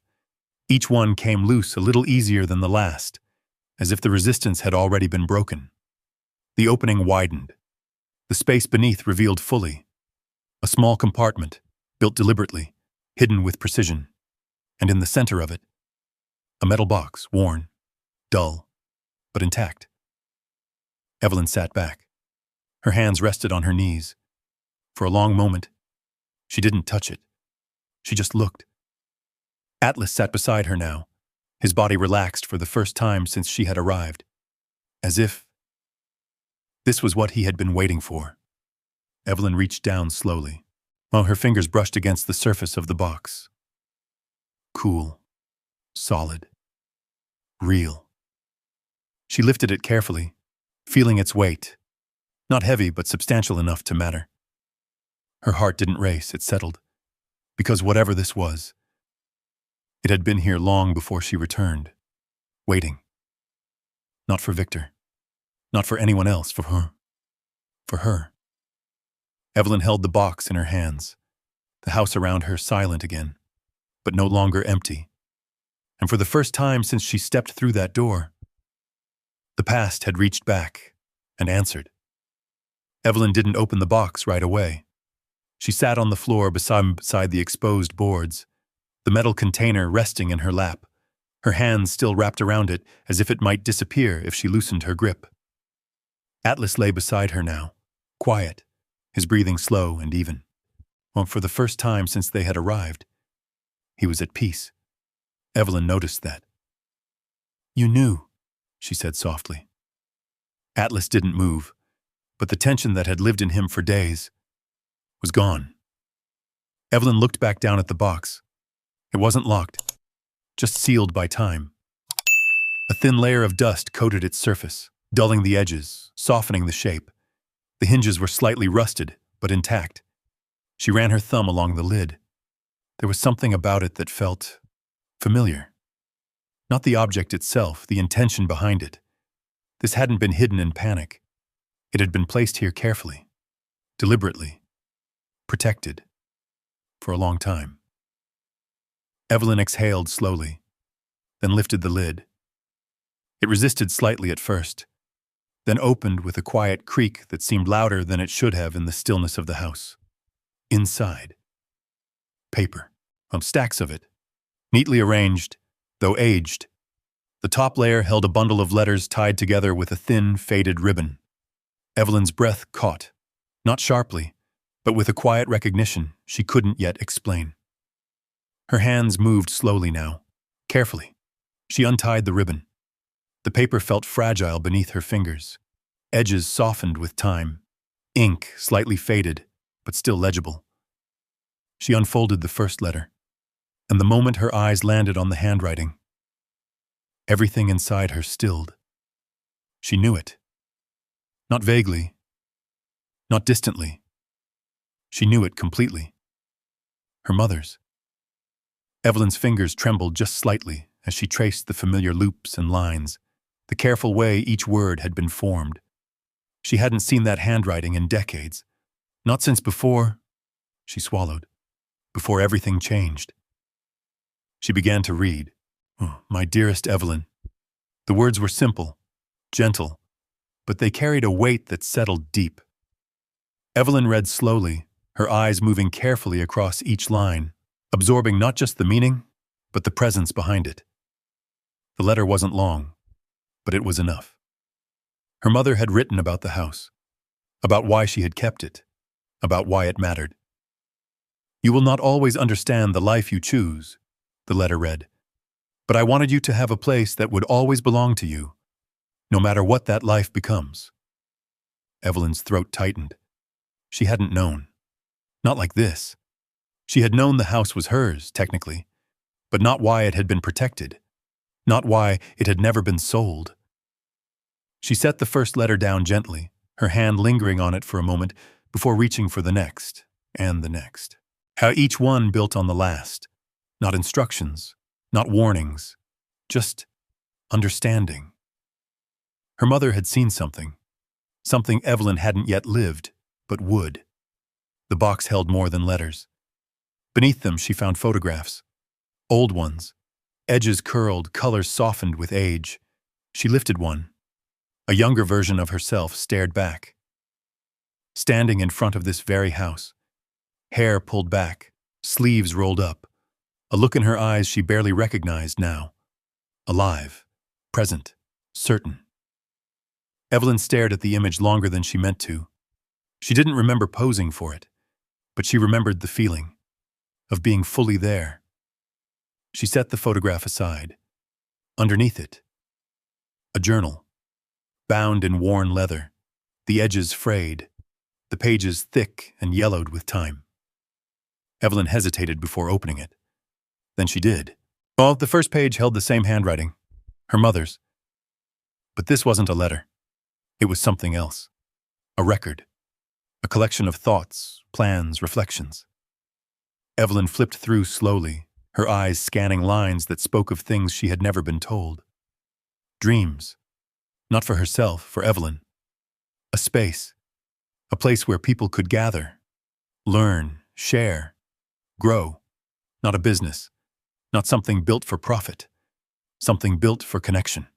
Each one came loose a little easier than the last, as if the resistance had already been broken. The opening widened. The space beneath revealed fully. A small compartment, built deliberately, hidden with precision. And in the center of it, a metal box, worn, dull, but intact. Evelyn sat back. Her hands rested on her knees. For a long moment, she didn't touch it. She just looked. Atlas sat beside her now, his body relaxed for the first time since she had arrived. As if this was what he had been waiting for. Evelyn reached down slowly, while her fingers brushed against the surface of the box. Cool, solid, real. She lifted it carefully, feeling its weight. Not heavy, but substantial enough to matter. Her heart didn't race, it settled. Because whatever this was, it had been here long before she returned, waiting. Not for Victor. Not for anyone else, for her. For her. Evelyn held the box in her hands, the house around her silent again, but no longer empty. And for the first time since she stepped through that door, the past had reached back and answered. Evelyn didn't open the box right away. She sat on the floor beside the exposed boards, the metal container resting in her lap, her hands still wrapped around it as if it might disappear if she loosened her grip. Atlas lay beside her now, quiet, his breathing slow and even. Well, for the first time since they had arrived, he was at peace. Evelyn noticed that. "You knew," she said softly. Atlas didn't move, but the tension that had lived in him for days was gone. Evelyn looked back down at the box. It wasn't locked, just sealed by time. A thin layer of dust coated its surface, dulling the edges, softening the shape. The hinges were slightly rusted, but intact. She ran her thumb along the lid. There was something about it that felt familiar. Not the object itself, the intention behind it. This hadn't been hidden in panic. It had been placed here carefully, deliberately, protected, for a long time. Evelyn exhaled slowly, then lifted the lid. It resisted slightly at first, then opened with a quiet creak that seemed louder than it should have in the stillness of the house. Inside. Paper. Stacks of it. Neatly arranged, though aged. The top layer held a bundle of letters tied together with a thin, faded ribbon. Evelyn's breath caught, not sharply, but with a quiet recognition she couldn't yet explain. Her hands moved slowly now, carefully. She untied the ribbon. The paper felt fragile beneath her fingers. Edges softened with time. Ink slightly faded, but still legible. She unfolded the first letter, and the moment her eyes landed on the handwriting, everything inside her stilled. She knew it. Not vaguely, not distantly. She knew it completely. Her mother's. Evelyn's fingers trembled just slightly as she traced the familiar loops and lines, the careful way each word had been formed. She hadn't seen that handwriting in decades. Not since before, she swallowed, before everything changed. She began to read. "Oh, my dearest Evelyn." The words were simple, gentle, but they carried a weight that settled deep. Evelyn read slowly, her eyes moving carefully across each line, absorbing not just the meaning, but the presence behind it. The letter wasn't long, but it was enough. Her mother had written about the house, about why she had kept it, about why it mattered. "You will not always understand the life you choose," the letter read, "but I wanted you to have a place that would always belong to you, no matter what that life becomes." Evelyn's throat tightened. She hadn't known. Not like this. She had known the house was hers, technically, but not why it had been protected, not why it had never been sold. She set the first letter down gently, her hand lingering on it for a moment before reaching for the next, and the next. How each one built on the last. Not instructions, not warnings, just understanding. Her mother had seen something Evelyn hadn't yet lived, but would. The box held more than letters. Beneath them she found photographs. Old ones. Edges curled, colors softened with age. She lifted one. A younger version of herself stared back. Standing in front of this very house. Hair pulled back, sleeves rolled up. A look in her eyes she barely recognized now. Alive, present, certain. Evelyn stared at the image longer than she meant to. She didn't remember posing for it, but she remembered the feeling of being fully there. She set the photograph aside. Underneath it, a journal, bound in worn leather, the edges frayed, the pages thick and yellowed with time. Evelyn hesitated before opening it. Then she did. Well, the first page held the same handwriting, her mother's. But this wasn't a letter. It was something else. A record. A collection of thoughts, plans, reflections. Evelyn flipped through slowly, her eyes scanning lines that spoke of things she had never been told. Dreams. Not for herself, for Evelyn. A space. A place where people could gather, learn, share, grow. Not a business. Not something built for profit. Something built for connection.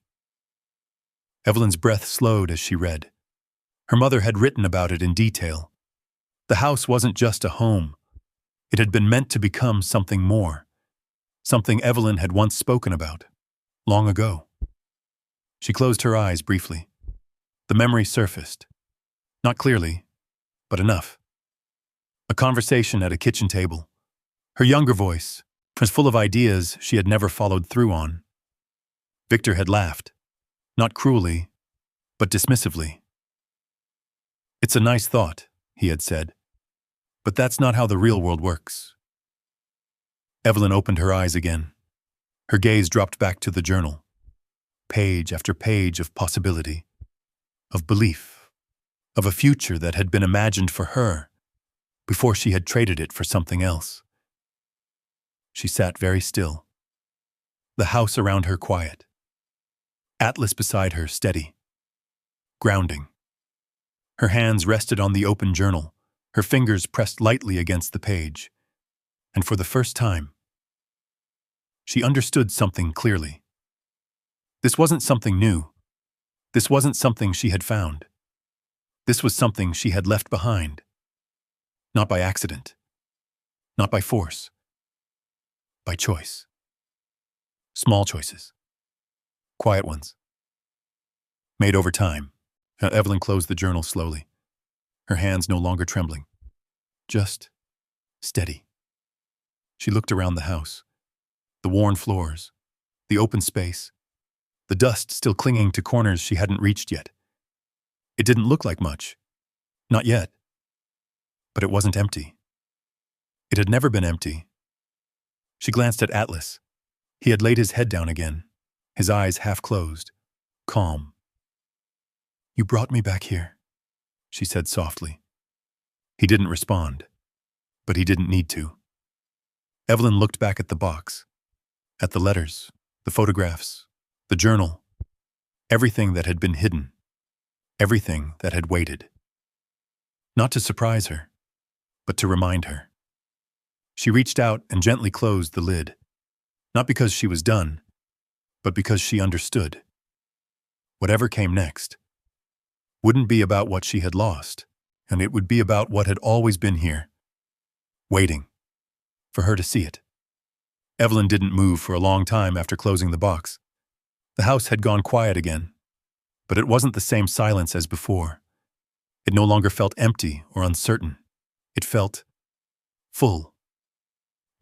Evelyn's breath slowed as she read. Her mother had written about it in detail. The house wasn't just a home. It had been meant to become something more. Something Evelyn had once spoken about, long ago. She closed her eyes briefly. The memory surfaced. Not clearly, but enough. A conversation at a kitchen table. Her younger voice was full of ideas she had never followed through on. Victor had laughed. Not cruelly, but dismissively. "It's a nice thought," he had said, "but that's not how the real world works." Evelyn opened her eyes again. Her gaze dropped back to the journal. Page after page of possibility. of belief, of a future that had been imagined for her before she had traded it for something else. She sat very still, the house around her quiet, Atlas beside her steady, grounding. Her hands rested on the open journal, her fingers pressed lightly against the page, and for the first time, she understood something clearly. This wasn't something new. This wasn't something she had found. This was something she had left behind. Not by accident. Not by force. By choice. Small choices. Quiet ones. Made over time. Evelyn closed the journal slowly, her hands no longer trembling. Just steady. She looked around the house. The worn floors. The open space. The dust still clinging to corners she hadn't reached yet. It didn't look like much. Not yet. But it wasn't empty. It had never been empty. She glanced at Atlas. He had laid his head down again, his eyes half closed, calm. "You brought me back here," she said softly. He didn't respond, but he didn't need to. Evelyn looked back at the box, at the letters, the photographs, the journal, everything that had been hidden, everything that had waited. Not to surprise her, but to remind her. She reached out and gently closed the lid, not because she was done, but because she understood. Whatever came next wouldn't be about what she had lost, and it would be about what had always been here, waiting for her to see it. Evelyn didn't move for a long time after closing the box. The house had gone quiet again, but it wasn't the same silence as before. It no longer felt empty or uncertain. It felt full.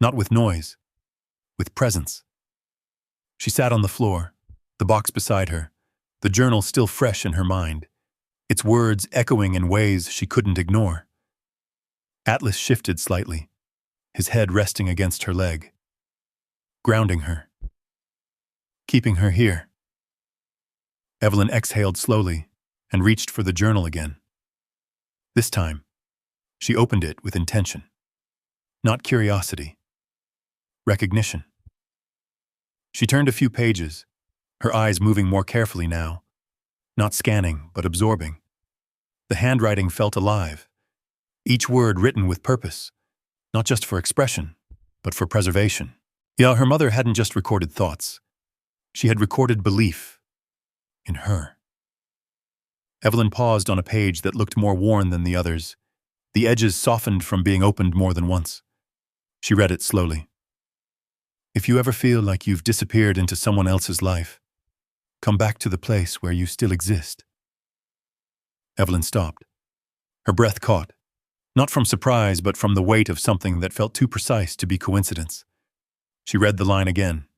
Not with noise, with presence. She sat on the floor, the box beside her, the journal still fresh in her mind, its words echoing in ways she couldn't ignore. Atlas shifted slightly, his head resting against her leg, grounding her, keeping her here. Evelyn exhaled slowly and reached for the journal again. This time, she opened it with intention. Not curiosity. Recognition. She turned a few pages, her eyes moving more carefully now, not scanning, but absorbing. The handwriting felt alive, each word written with purpose, not just for expression, but for preservation. Yeah, her mother hadn't just recorded thoughts. She had recorded belief in her. Evelyn paused on a page that looked more worn than the others, the edges softened from being opened more than once. She read it slowly. "If you ever feel like you've disappeared into someone else's life, come back to the place where you still exist." Evelyn stopped. Her breath caught, not from surprise, but from the weight of something that felt too precise to be coincidence. She read the line again,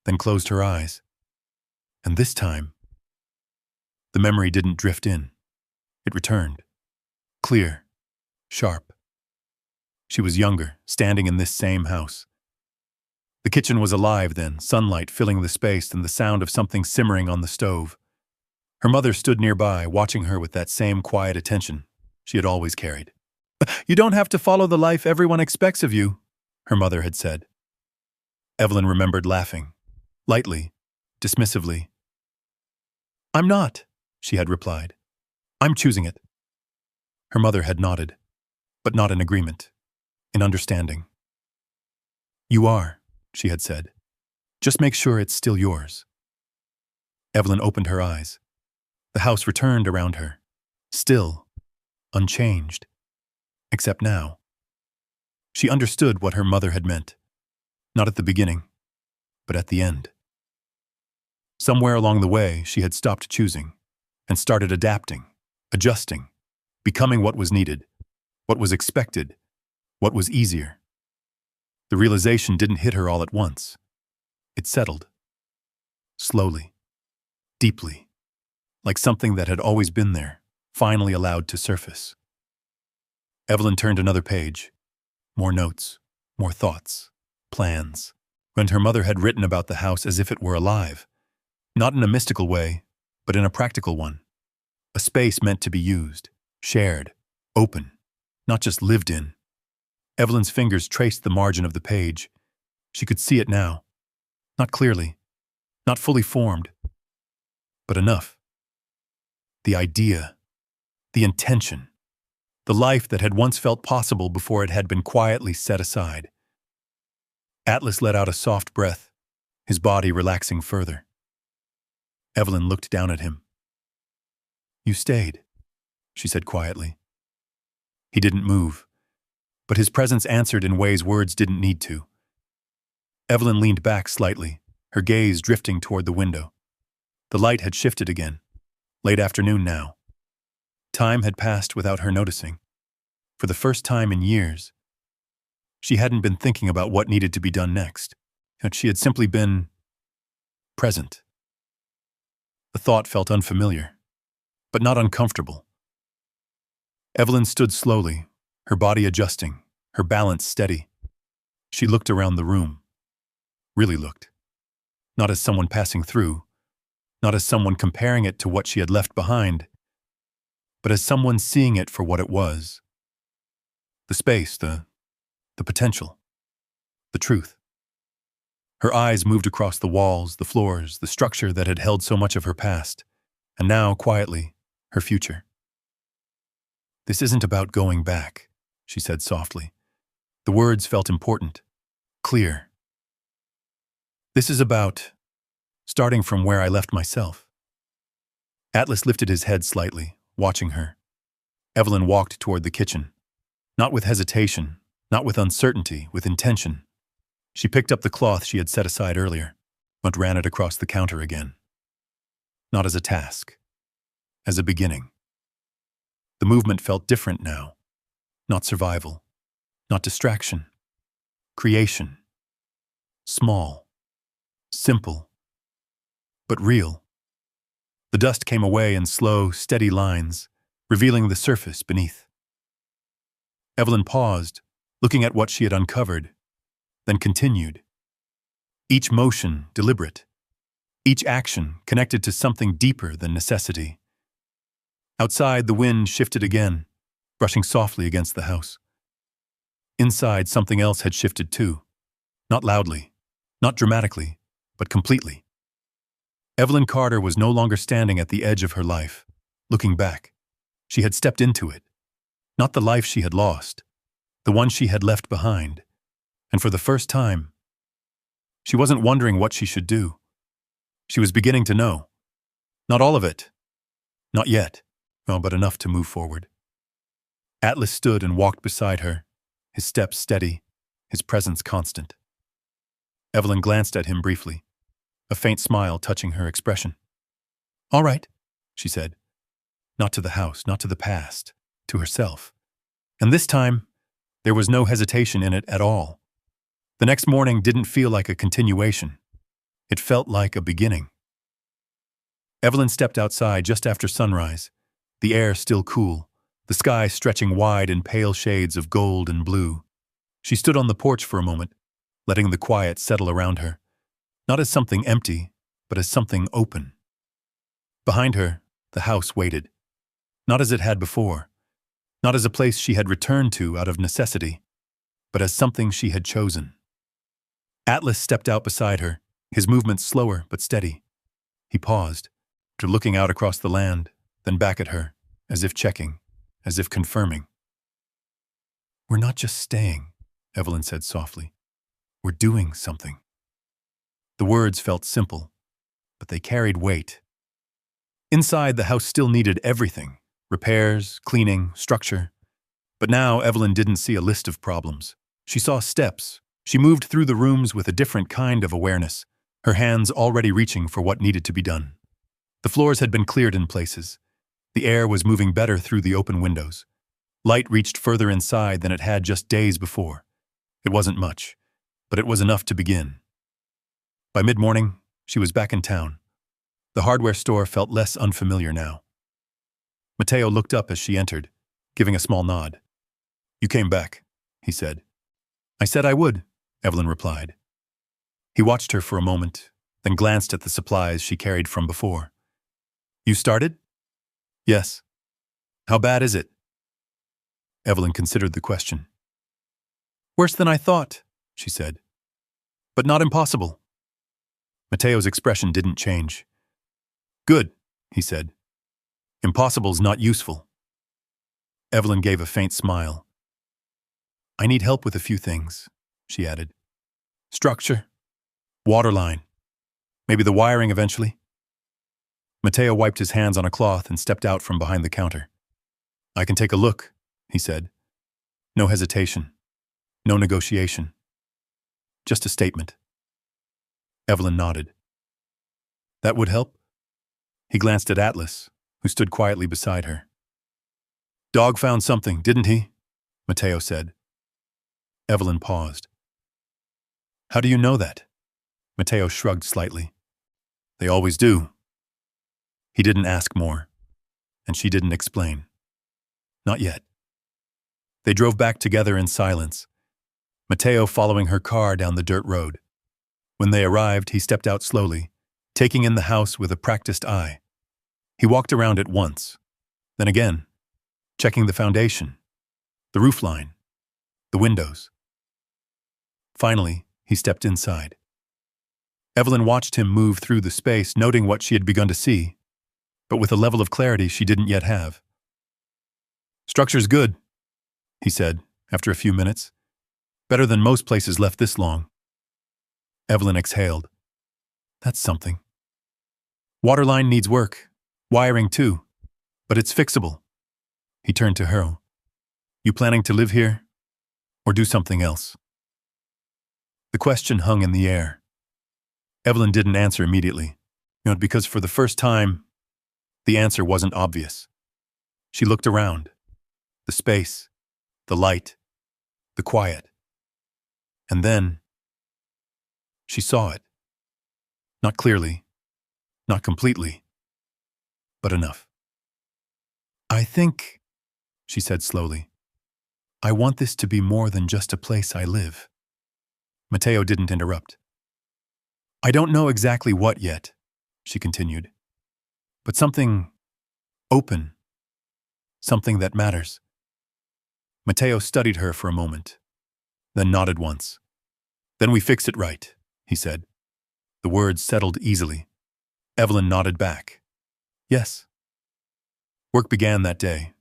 then closed her eyes. And this time, the memory didn't drift in. It returned. Clear, sharp. She was younger, standing in this same house. The kitchen was alive then, sunlight filling the space and the sound of something simmering on the stove. Her mother stood nearby, watching her with that same quiet attention she had always carried. "You don't have to follow the life everyone expects of you," her mother had said. Evelyn remembered laughing, lightly, dismissively. "I'm not," she had replied. "I'm choosing it." Her mother had nodded, but not in agreement, in understanding. "You are," she had said. "Just make sure it's still yours." Evelyn opened her eyes. The house returned around her, still, unchanged. Except now. She understood what her mother had meant. Not at the beginning, but at the end. Somewhere along the way, she had stopped choosing and started adapting, adjusting, becoming what was needed, what was expected, what was easier. The realization didn't hit her all at once. It settled. Slowly. Deeply. Like something that had always been there, finally allowed to surface. Evelyn turned another page. More notes, more thoughts, plans. And her mother had written about the house as if it were alive. Not in a mystical way, but in a practical one. A space meant to be used, shared, open, not just lived in. Evelyn's fingers traced the margin of the page. She could see it now. Not clearly, not fully formed, but enough. The idea, the intention, the life that had once felt possible before it had been quietly set aside. Atlas let out a soft breath, his body relaxing further. Evelyn looked down at him. "You stayed," she said quietly. He didn't move, but his presence answered in ways words didn't need to. Evelyn leaned back slightly, her gaze drifting toward the window. The light had shifted again. Late afternoon now. Time had passed without her noticing. For the first time in years, she hadn't been thinking about what needed to be done next. She had simply been present. The thought felt unfamiliar, but not uncomfortable. Evelyn stood slowly, her body adjusting, her balance steady. She looked around the room. Really looked. Not as someone passing through, not as someone comparing it to what she had left behind, but as someone seeing it for what it was. The space, the potential, the truth. Her eyes moved across the walls, the floors, the structure that had held so much of her past, and now, quietly, her future. "This isn't about going back," she said softly. The words felt important, clear. "This is about starting from where I left myself." Atlas lifted his head slightly, watching her. Evelyn walked toward the kitchen. Not with hesitation, not with uncertainty, with intention. She picked up the cloth she had set aside earlier, but ran it across the counter again. Not as a task, as a beginning. The movement felt different now. Not survival, not distraction. Creation. Small, simple, but real. The dust came away in slow, steady lines, revealing the surface beneath. Evelyn paused, looking at what she had uncovered, then continued. Each motion deliberate, each action connected to something deeper than necessity. Outside, the wind shifted again, brushing softly against the house. Inside, something else had shifted too. Not loudly, not dramatically, but completely. Evelyn Carter was no longer standing at the edge of her life, looking back. She had stepped into it. Not the life she had lost, the one she had left behind. And for the first time, she wasn't wondering what she should do. She was beginning to know. Not all of it. Not yet. Oh, but enough to move forward. Atlas stood and walked beside her, his steps steady, his presence constant. Evelyn glanced at him briefly, a faint smile touching her expression. "All right," she said. Not to the house, not to the past, to herself. And this time, there was no hesitation in it at all. The next morning didn't feel like a continuation. It felt like a beginning. Evelyn stepped outside just after sunrise, the air still cool, the sky stretching wide in pale shades of gold and blue. She stood on the porch for a moment, letting the quiet settle around her, not as something empty, but as something open. Behind her, the house waited, not as it had before, not as a place she had returned to out of necessity, but as something she had chosen. Atlas stepped out beside her, his movements slower but steady. He paused, looking out across the land, then back at her, as if checking, as if confirming. "We're not just staying," Evelyn said softly. "We're doing something." The words felt simple, but they carried weight. Inside, the house still needed everything: repairs, cleaning, structure. But now Evelyn didn't see a list of problems. She saw steps. She moved through the rooms with a different kind of awareness, her hands already reaching for what needed to be done. The floors had been cleared in places. The air was moving better through the open windows. Light reached further inside than it had just days before. It wasn't much, but it was enough to begin. By mid-morning, she was back in town. The hardware store felt less unfamiliar now. Mateo looked up as she entered, giving a small nod. "You came back," he said. "I said I would," Evelyn replied. He watched her for a moment, then glanced at the supplies she carried from before. "You started?" Yes. How bad is it? Evelyn considered the question. Worse than I thought, she said. But not impossible. Mateo's expression didn't change. Good, he said. Impossible's not useful. Evelyn gave a faint smile. I need help with a few things, she added. Structure, water line, maybe the wiring eventually. Mateo wiped his hands on a cloth and stepped out from behind the counter. I can take a look, he said. No hesitation, no negotiation. Just a statement. Evelyn nodded. That would help? He glanced at Atlas, who stood quietly beside her. Dog found something, didn't he? Mateo said. Evelyn paused. How do you know that? Mateo shrugged slightly. They always do. He didn't ask more, and she didn't explain. Not yet. They drove back together in silence, Mateo following her car down the dirt road. When they arrived, he stepped out slowly, taking in the house with a practiced eye. He walked around it once, then again, checking the foundation, the roof line, the windows. Finally, he stepped inside. Evelyn watched him move through the space, noting what she had begun to see, but with a level of clarity she didn't yet have. Structure's good, he said, after a few minutes. Better than most places left this long. Evelyn exhaled. That's something. Waterline needs work. Wiring too. But it's fixable. He turned to her. You planning to live here? Or do something else? The question hung in the air. Evelyn didn't answer immediately, because for the first time, the answer wasn't obvious. She looked around. The space, the light, the quiet. And then, she saw it. Not clearly, not completely, but enough. I think, she said slowly, I want this to be more than just a place I live. Mateo didn't interrupt. I don't know exactly what yet, she continued, but something open, something that matters. Mateo studied her for a moment, then nodded once. Then we fix it right, he said. The words settled easily. Evelyn nodded back. Yes. Work began that day,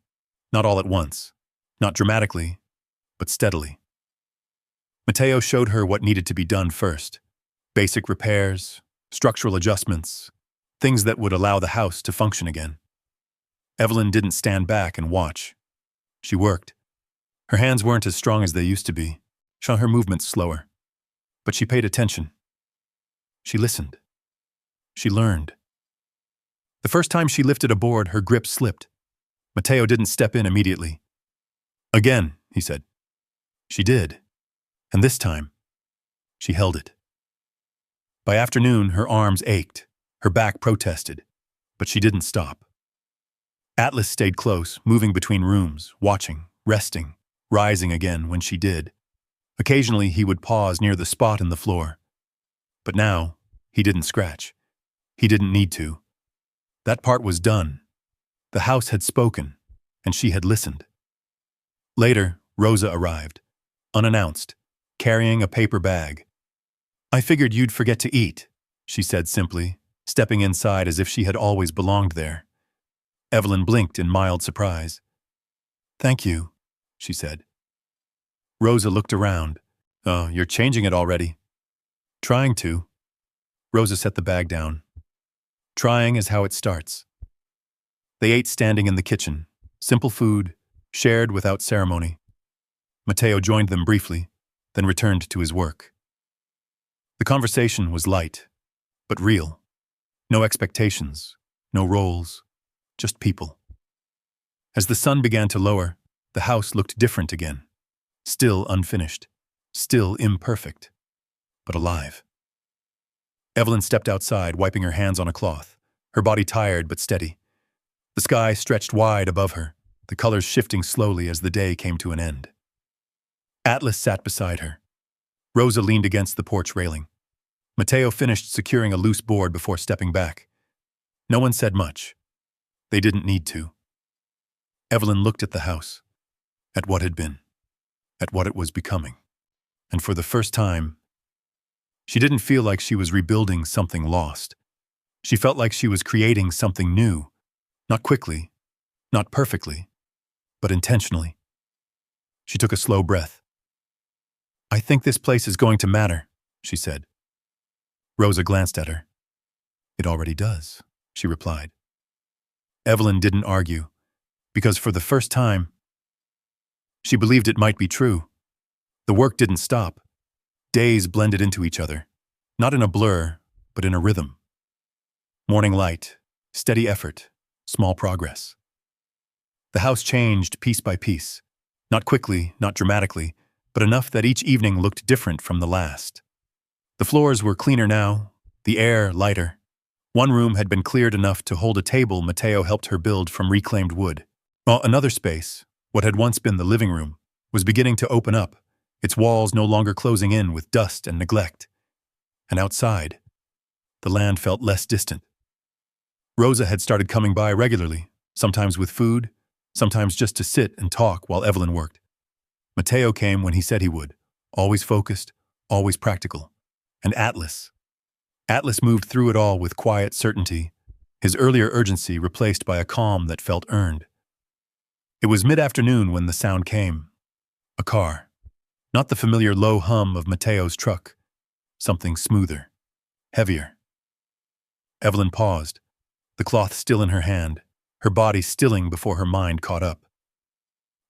not all at once, not dramatically, but steadily. Mateo showed her what needed to be done first. Basic repairs, structural adjustments, things that would allow the house to function again. Evelyn didn't stand back and watch. She worked. Her hands weren't as strong as they used to be, her movements slower. But she paid attention. She listened. She learned. The first time she lifted a board, her grip slipped. Mateo didn't step in immediately. Again, he said. She did. And this time, she held it. By afternoon, her arms ached, her back protested, but she didn't stop. Atlas stayed close, moving between rooms, watching, resting, rising again when she did. Occasionally, he would pause near the spot in the floor. But now, he didn't scratch. He didn't need to. That part was done. The house had spoken, and she had listened. Later, Rosa arrived, unannounced, carrying a paper bag. I figured you'd forget to eat, she said simply, stepping inside as if she had always belonged there. Evelyn blinked in mild surprise. Thank you, she said. Rosa looked around. Oh, you're changing it already. Trying to. Rosa set the bag down. Trying is how it starts. They ate standing in the kitchen. Simple food, shared without ceremony. Mateo joined them briefly, then returned to his work. The conversation was light, but real. No expectations, no roles, just people. As the sun began to lower, the house looked different again. Still unfinished, still imperfect, but alive. Evelyn stepped outside, wiping her hands on a cloth, her body tired but steady. The sky stretched wide above her, the colors shifting slowly as the day came to an end. Atlas sat beside her. Rosa leaned against the porch railing. Mateo finished securing a loose board before stepping back. No one said much. They didn't need to. Evelyn looked at the house, at what had been, at what it was becoming. And for the first time, she didn't feel like she was rebuilding something lost. She felt like she was creating something new, not quickly, not perfectly, but intentionally. She took a slow breath. "I think this place is going to matter," she said. Rosa glanced at her. "It already does," she replied. Evelyn didn't argue, because for the first time, she believed it might be true. The work didn't stop. Days blended into each other, not in a blur, but in a rhythm. Morning light, steady effort, small progress. The house changed piece by piece, not quickly, not dramatically, but enough that each evening looked different from the last. The floors were cleaner now, the air lighter. One room had been cleared enough to hold a table Mateo helped her build from reclaimed wood, while another space, what had once been the living room, was beginning to open up, its walls no longer closing in with dust and neglect. And outside, the land felt less distant. Rosa had started coming by regularly, sometimes with food, sometimes just to sit and talk while Evelyn worked. Mateo came when he said he would, always focused, always practical. And Atlas moved through it all with quiet certainty, his earlier urgency replaced by a calm that felt earned. It was mid-afternoon when the sound came. A car. Not the familiar low hum of Mateo's truck. Something smoother, heavier. Evelyn paused, the cloth still in her hand, her body stilling before her mind caught up.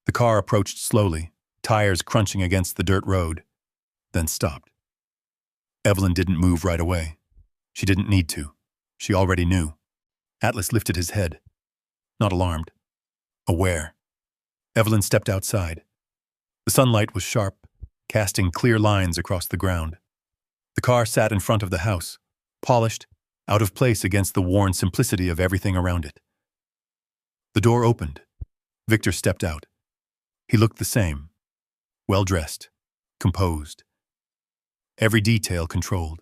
The car approached slowly, tires crunching against the dirt road, then stopped. Evelyn didn't move right away. She didn't need to. She already knew. Atlas lifted his head. Not alarmed. Aware. Evelyn stepped outside. The sunlight was sharp, casting clear lines across the ground. The car sat in front of the house, polished, out of place against the worn simplicity of everything around it. The door opened. Victor stepped out. He looked the same. Well-dressed, composed. Every detail controlled.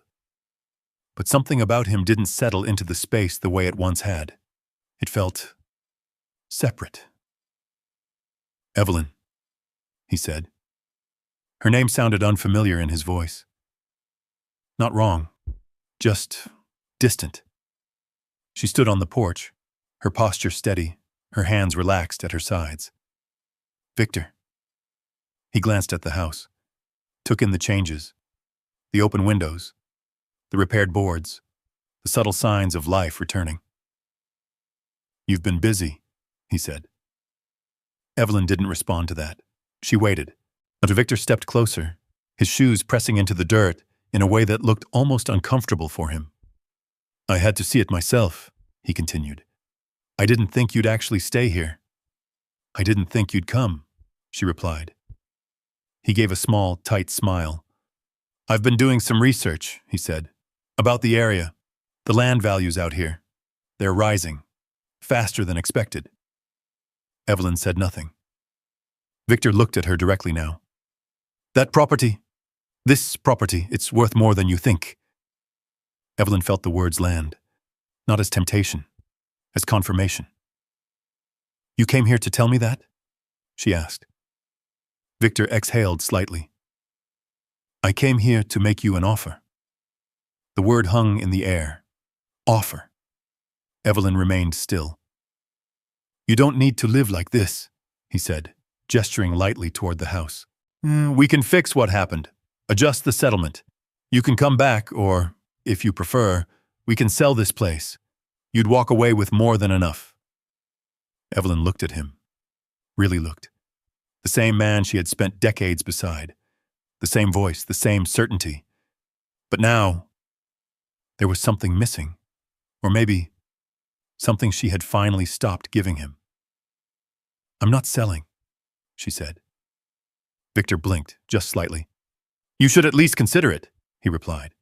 But something about him didn't settle into the space the way it once had. It felt separate. "Evelyn," he said. Her name sounded unfamiliar in his voice. Not wrong, just distant. She stood on the porch, her posture steady, her hands relaxed at her sides. "Victor." He glanced at the house, took in the changes, the open windows, the repaired boards, the subtle signs of life returning. "You've been busy," he said. Evelyn didn't respond to that. She waited, until Victor stepped closer, his shoes pressing into the dirt in a way that looked almost uncomfortable for him. "I had to see it myself," he continued. "I didn't think you'd actually stay here." "I didn't think you'd come," she replied. He gave a small, tight smile. "I've been doing some research," he said, "about the area, the land values out here. They're rising, faster than expected." Evelyn said nothing. Victor looked at her directly now. "That property, this property, it's worth more than you think." Evelyn felt the words land, not as temptation, as confirmation. "You came here to tell me that?" she asked. Victor exhaled slightly. "I came here to make you an offer." The word hung in the air. Offer. Evelyn remained still. "You don't need to live like this," he said, gesturing lightly toward the house. "We can fix what happened, adjust the settlement. You can come back, or, if you prefer, we can sell this place. You'd walk away with more than enough." Evelyn looked at him. Really looked. The same man she had spent decades beside. The same voice, the same certainty. But now, there was something missing. Or maybe, something she had finally stopped giving him. "I'm not selling," she said. Victor blinked, just slightly. "You should at least consider it," he replied.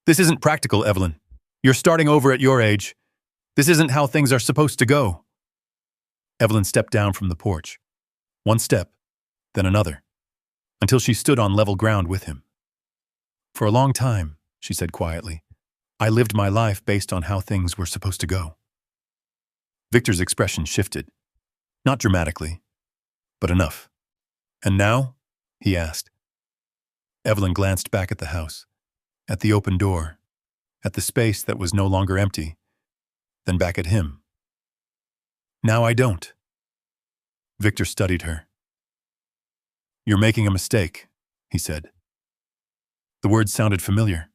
"This isn't practical, Evelyn. You're starting over at your age. This isn't how things are supposed to go." Evelyn stepped down from the porch. One step, then another, until she stood on level ground with him. "For a long time," she said quietly, "I lived my life based on how things were supposed to go." Victor's expression shifted. Not dramatically, but enough. And now? He asked. Evelyn glanced back at the house, at the open door, at the space that was no longer empty, then back at him. Now I don't. Victor studied her. You're making a mistake, he said. The words sounded familiar,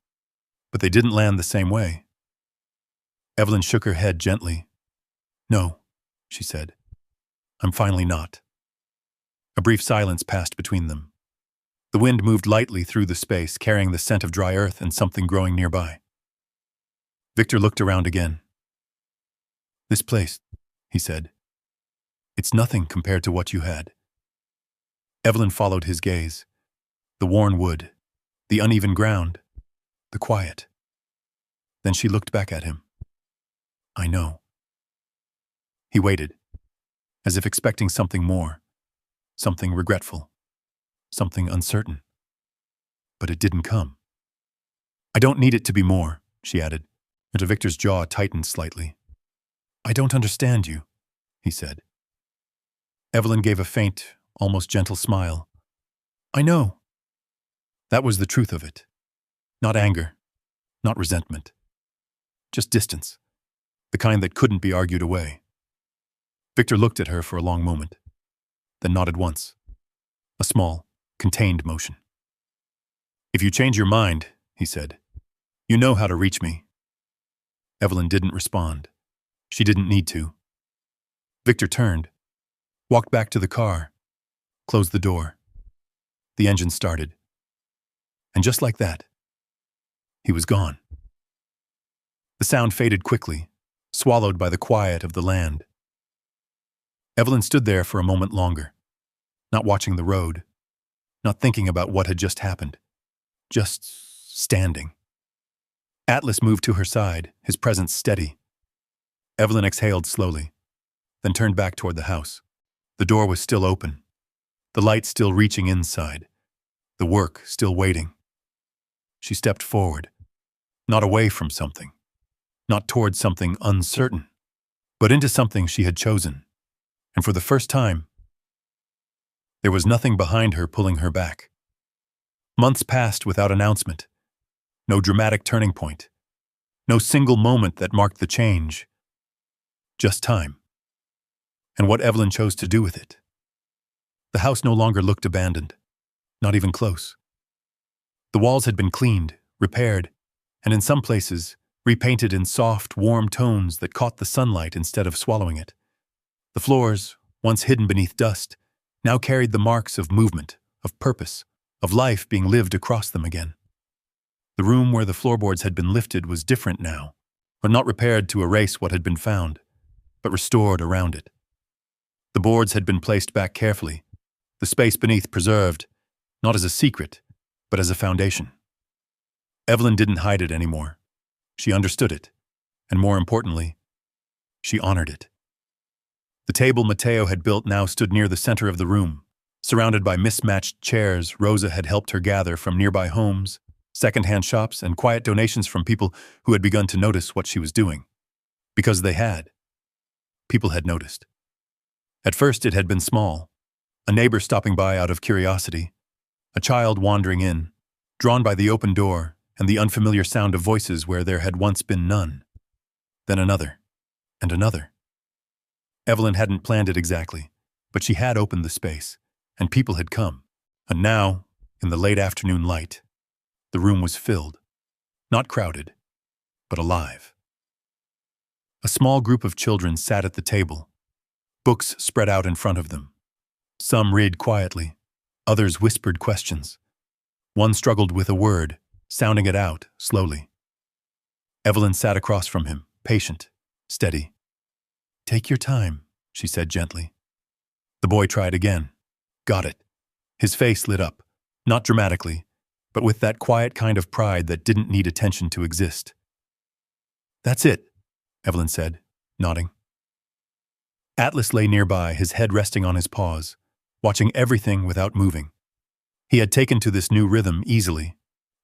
but they didn't land the same way. Evelyn shook her head gently. No, she said. I'm finally not. A brief silence passed between them. The wind moved lightly through the space, carrying the scent of dry earth and something growing nearby. Victor looked around again. This place, he said. It's nothing compared to what you had. Evelyn followed his gaze. The worn wood, the uneven ground, the quiet. Then she looked back at him. I know. He waited, as if expecting something more, something regretful, something uncertain. But it didn't come. I don't need it to be more, she added, and Victor's jaw tightened slightly. I don't understand you, he said. Evelyn gave a faint, almost gentle smile. I know. That was the truth of it. Not anger, not resentment. Just distance, the kind that couldn't be argued away. Victor looked at her for a long moment, then nodded once. A small, contained motion. If you change your mind, he said, you know how to reach me. Evelyn didn't respond. She didn't need to. Victor turned, walked back to the car, closed the door. The engine started. And just like that, he was gone. The sound faded quickly, swallowed by the quiet of the land. Evelyn stood there for a moment longer, not watching the road, not thinking about what had just happened, just standing. Atlas moved to her side, his presence steady. Evelyn exhaled slowly, then turned back toward the house. The door was still open, the light still reaching inside, the work still waiting. She stepped forward, not away from something, not toward something uncertain, but into something she had chosen. And for the first time, there was nothing behind her pulling her back. Months passed without announcement, no dramatic turning point, no single moment that marked the change, just time. And what Evelyn chose to do with it. The house no longer looked abandoned, not even close. The walls had been cleaned, repaired, and in some places, repainted in soft, warm tones that caught the sunlight instead of swallowing it. The floors, once hidden beneath dust, now carried the marks of movement, of purpose, of life being lived across them again. The room where the floorboards had been lifted was different now, but not repaired to erase what had been found, but restored around it. The boards had been placed back carefully, the space beneath preserved, not as a secret, but as a foundation. Evelyn didn't hide it anymore. She understood it, and more importantly, she honored it. The table Mateo had built now stood near the center of the room. Surrounded by mismatched chairs Rosa had helped her gather from nearby homes, second-hand shops, and quiet donations from people who had begun to notice what she was doing. Because they had. People had noticed. At first it had been small, a neighbor stopping by out of curiosity, a child wandering in, drawn by the open door and the unfamiliar sound of voices where there had once been none. Then another, and another. Evelyn hadn't planned it exactly, but she had opened the space, and people had come. And now, in the late afternoon light, the room was filled, not crowded, but alive. A small group of children sat at the table, books spread out in front of them. Some read quietly, others whispered questions. One struggled with a word, sounding it out slowly. Evelyn sat across from him, patient, steady. "Take your time," she said gently. The boy tried again. Got it. His face lit up, not dramatically, but with that quiet kind of pride that didn't need attention to exist. "That's it," Evelyn said, nodding. Atlas lay nearby, his head resting on his paws, watching everything without moving. He had taken to this new rhythm easily.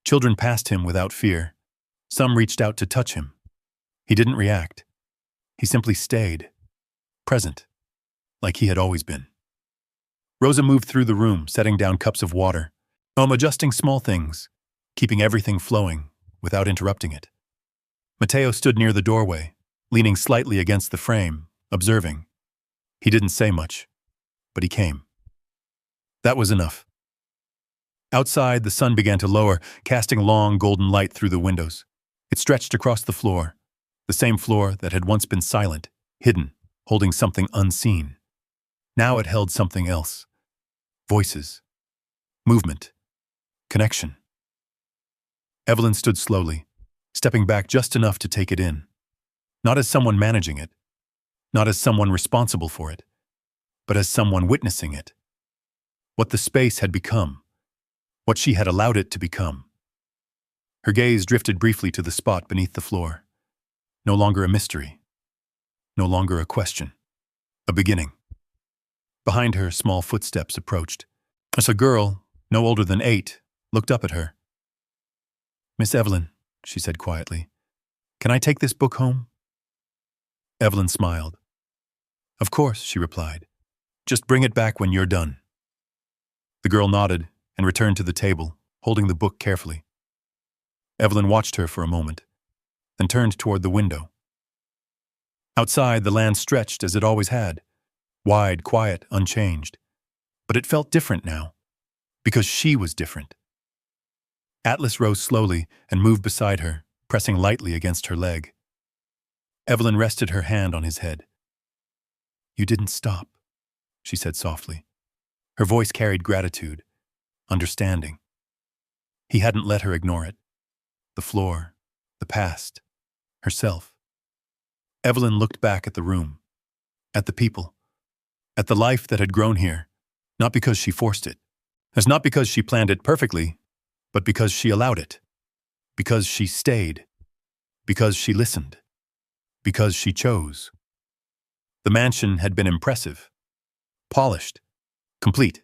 Children passed him without fear. Some reached out to touch him. He didn't react. He simply stayed, present, like he had always been. Rosa moved through the room, setting down cups of water, adjusting small things, keeping everything flowing without interrupting it. Matteo stood near the doorway, leaning slightly against the frame, observing. He didn't say much, but he came. That was enough. Outside, the sun began to lower, casting long golden light through the windows. It stretched across the floor, the same floor that had once been silent, hidden, holding something unseen. Now it held something else. Voices. Movement. Connection. Evelyn stood slowly, stepping back just enough to take it in. Not as someone managing it, not as someone responsible for it, but as someone witnessing it. What the space had become, what she had allowed it to become. Her gaze drifted briefly to the spot beneath the floor. No longer a mystery, no longer a question, a beginning. Behind her, small footsteps approached. As a girl, no older than 8, looked up at her. "Miss Evelyn," she said quietly, "can I take this book home?" Evelyn smiled. "Of course," she replied. "Just bring it back when you're done." The girl nodded and returned to the table, holding the book carefully. Evelyn watched her for a moment, then turned toward the window. Outside, the land stretched as it always had, wide, quiet, unchanged. But it felt different now, because she was different. Atlas rose slowly and moved beside her, pressing lightly against her leg. Evelyn rested her hand on his head. "You didn't stop," she said softly. Her voice carried gratitude, understanding. He hadn't let her ignore it. The floor, the past, herself. Evelyn looked back at the room, at the people, at the life that had grown here, not because she forced it, as not because she planned it perfectly, but because she allowed it, because she stayed, because she listened, because she chose. The mansion had been impressive, polished, complete.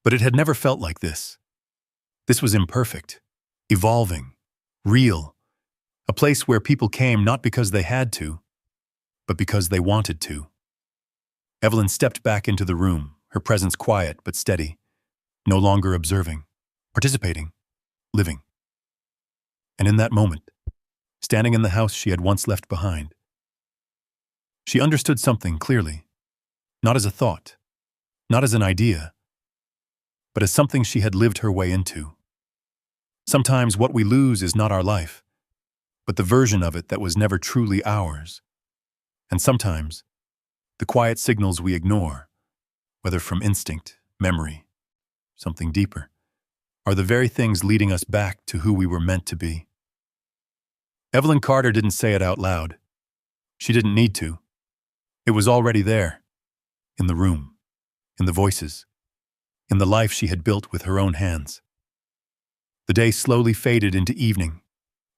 But it had never felt like this. This was imperfect, evolving, real, a place where people came not because they had to, but because they wanted to. Evelyn stepped back into the room, her presence quiet but steady, no longer observing, participating, living. And in that moment, standing in the house she had once left behind, she understood something clearly, not as a thought, not as an idea, but as something she had lived her way into. Sometimes what we lose is not our life, but the version of it that was never truly ours. And sometimes, the quiet signals we ignore, whether from instinct, memory, something deeper, are the very things leading us back to who we were meant to be. Evelyn Carter didn't say it out loud. She didn't need to. It was already there, in the room, in the voices, in the life she had built with her own hands. The day slowly faded into evening.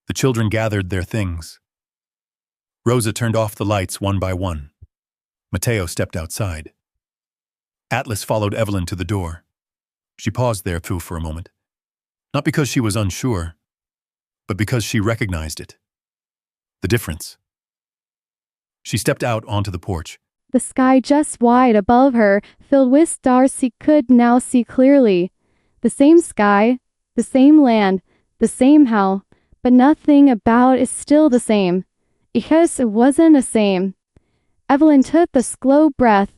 The children gathered their things. Rosa turned off the lights one by one. Matteo stepped outside. Atlas followed Evelyn to the door. She paused there for a moment, not because she was unsure, but because she recognized it. The difference. She stepped out onto the porch. The sky just wide above her, filled with stars she could now see clearly. The same sky, the same land, the same how, but nothing about it still the same, because it wasn't the same. Evelyn took a slow breath,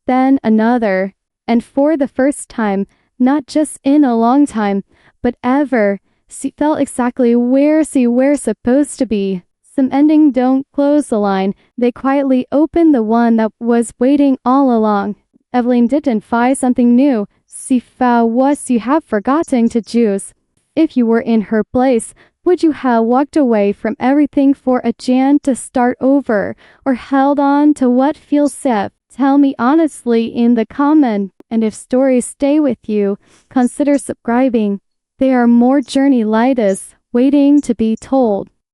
then another, and for the first time, not just in a long time, but ever, she felt exactly where she was supposed to be. Some endings don't close the line, they quietly open the one that was waiting all along. Evelyn didn't find something new, she found what she had forgotten to choose. If you were in her place, would you have walked away from everything for a chance to start over, or held on to what feels safe? Tell me honestly in the comment, and if stories stay with you, consider subscribing. There are more journeys like this waiting to be told.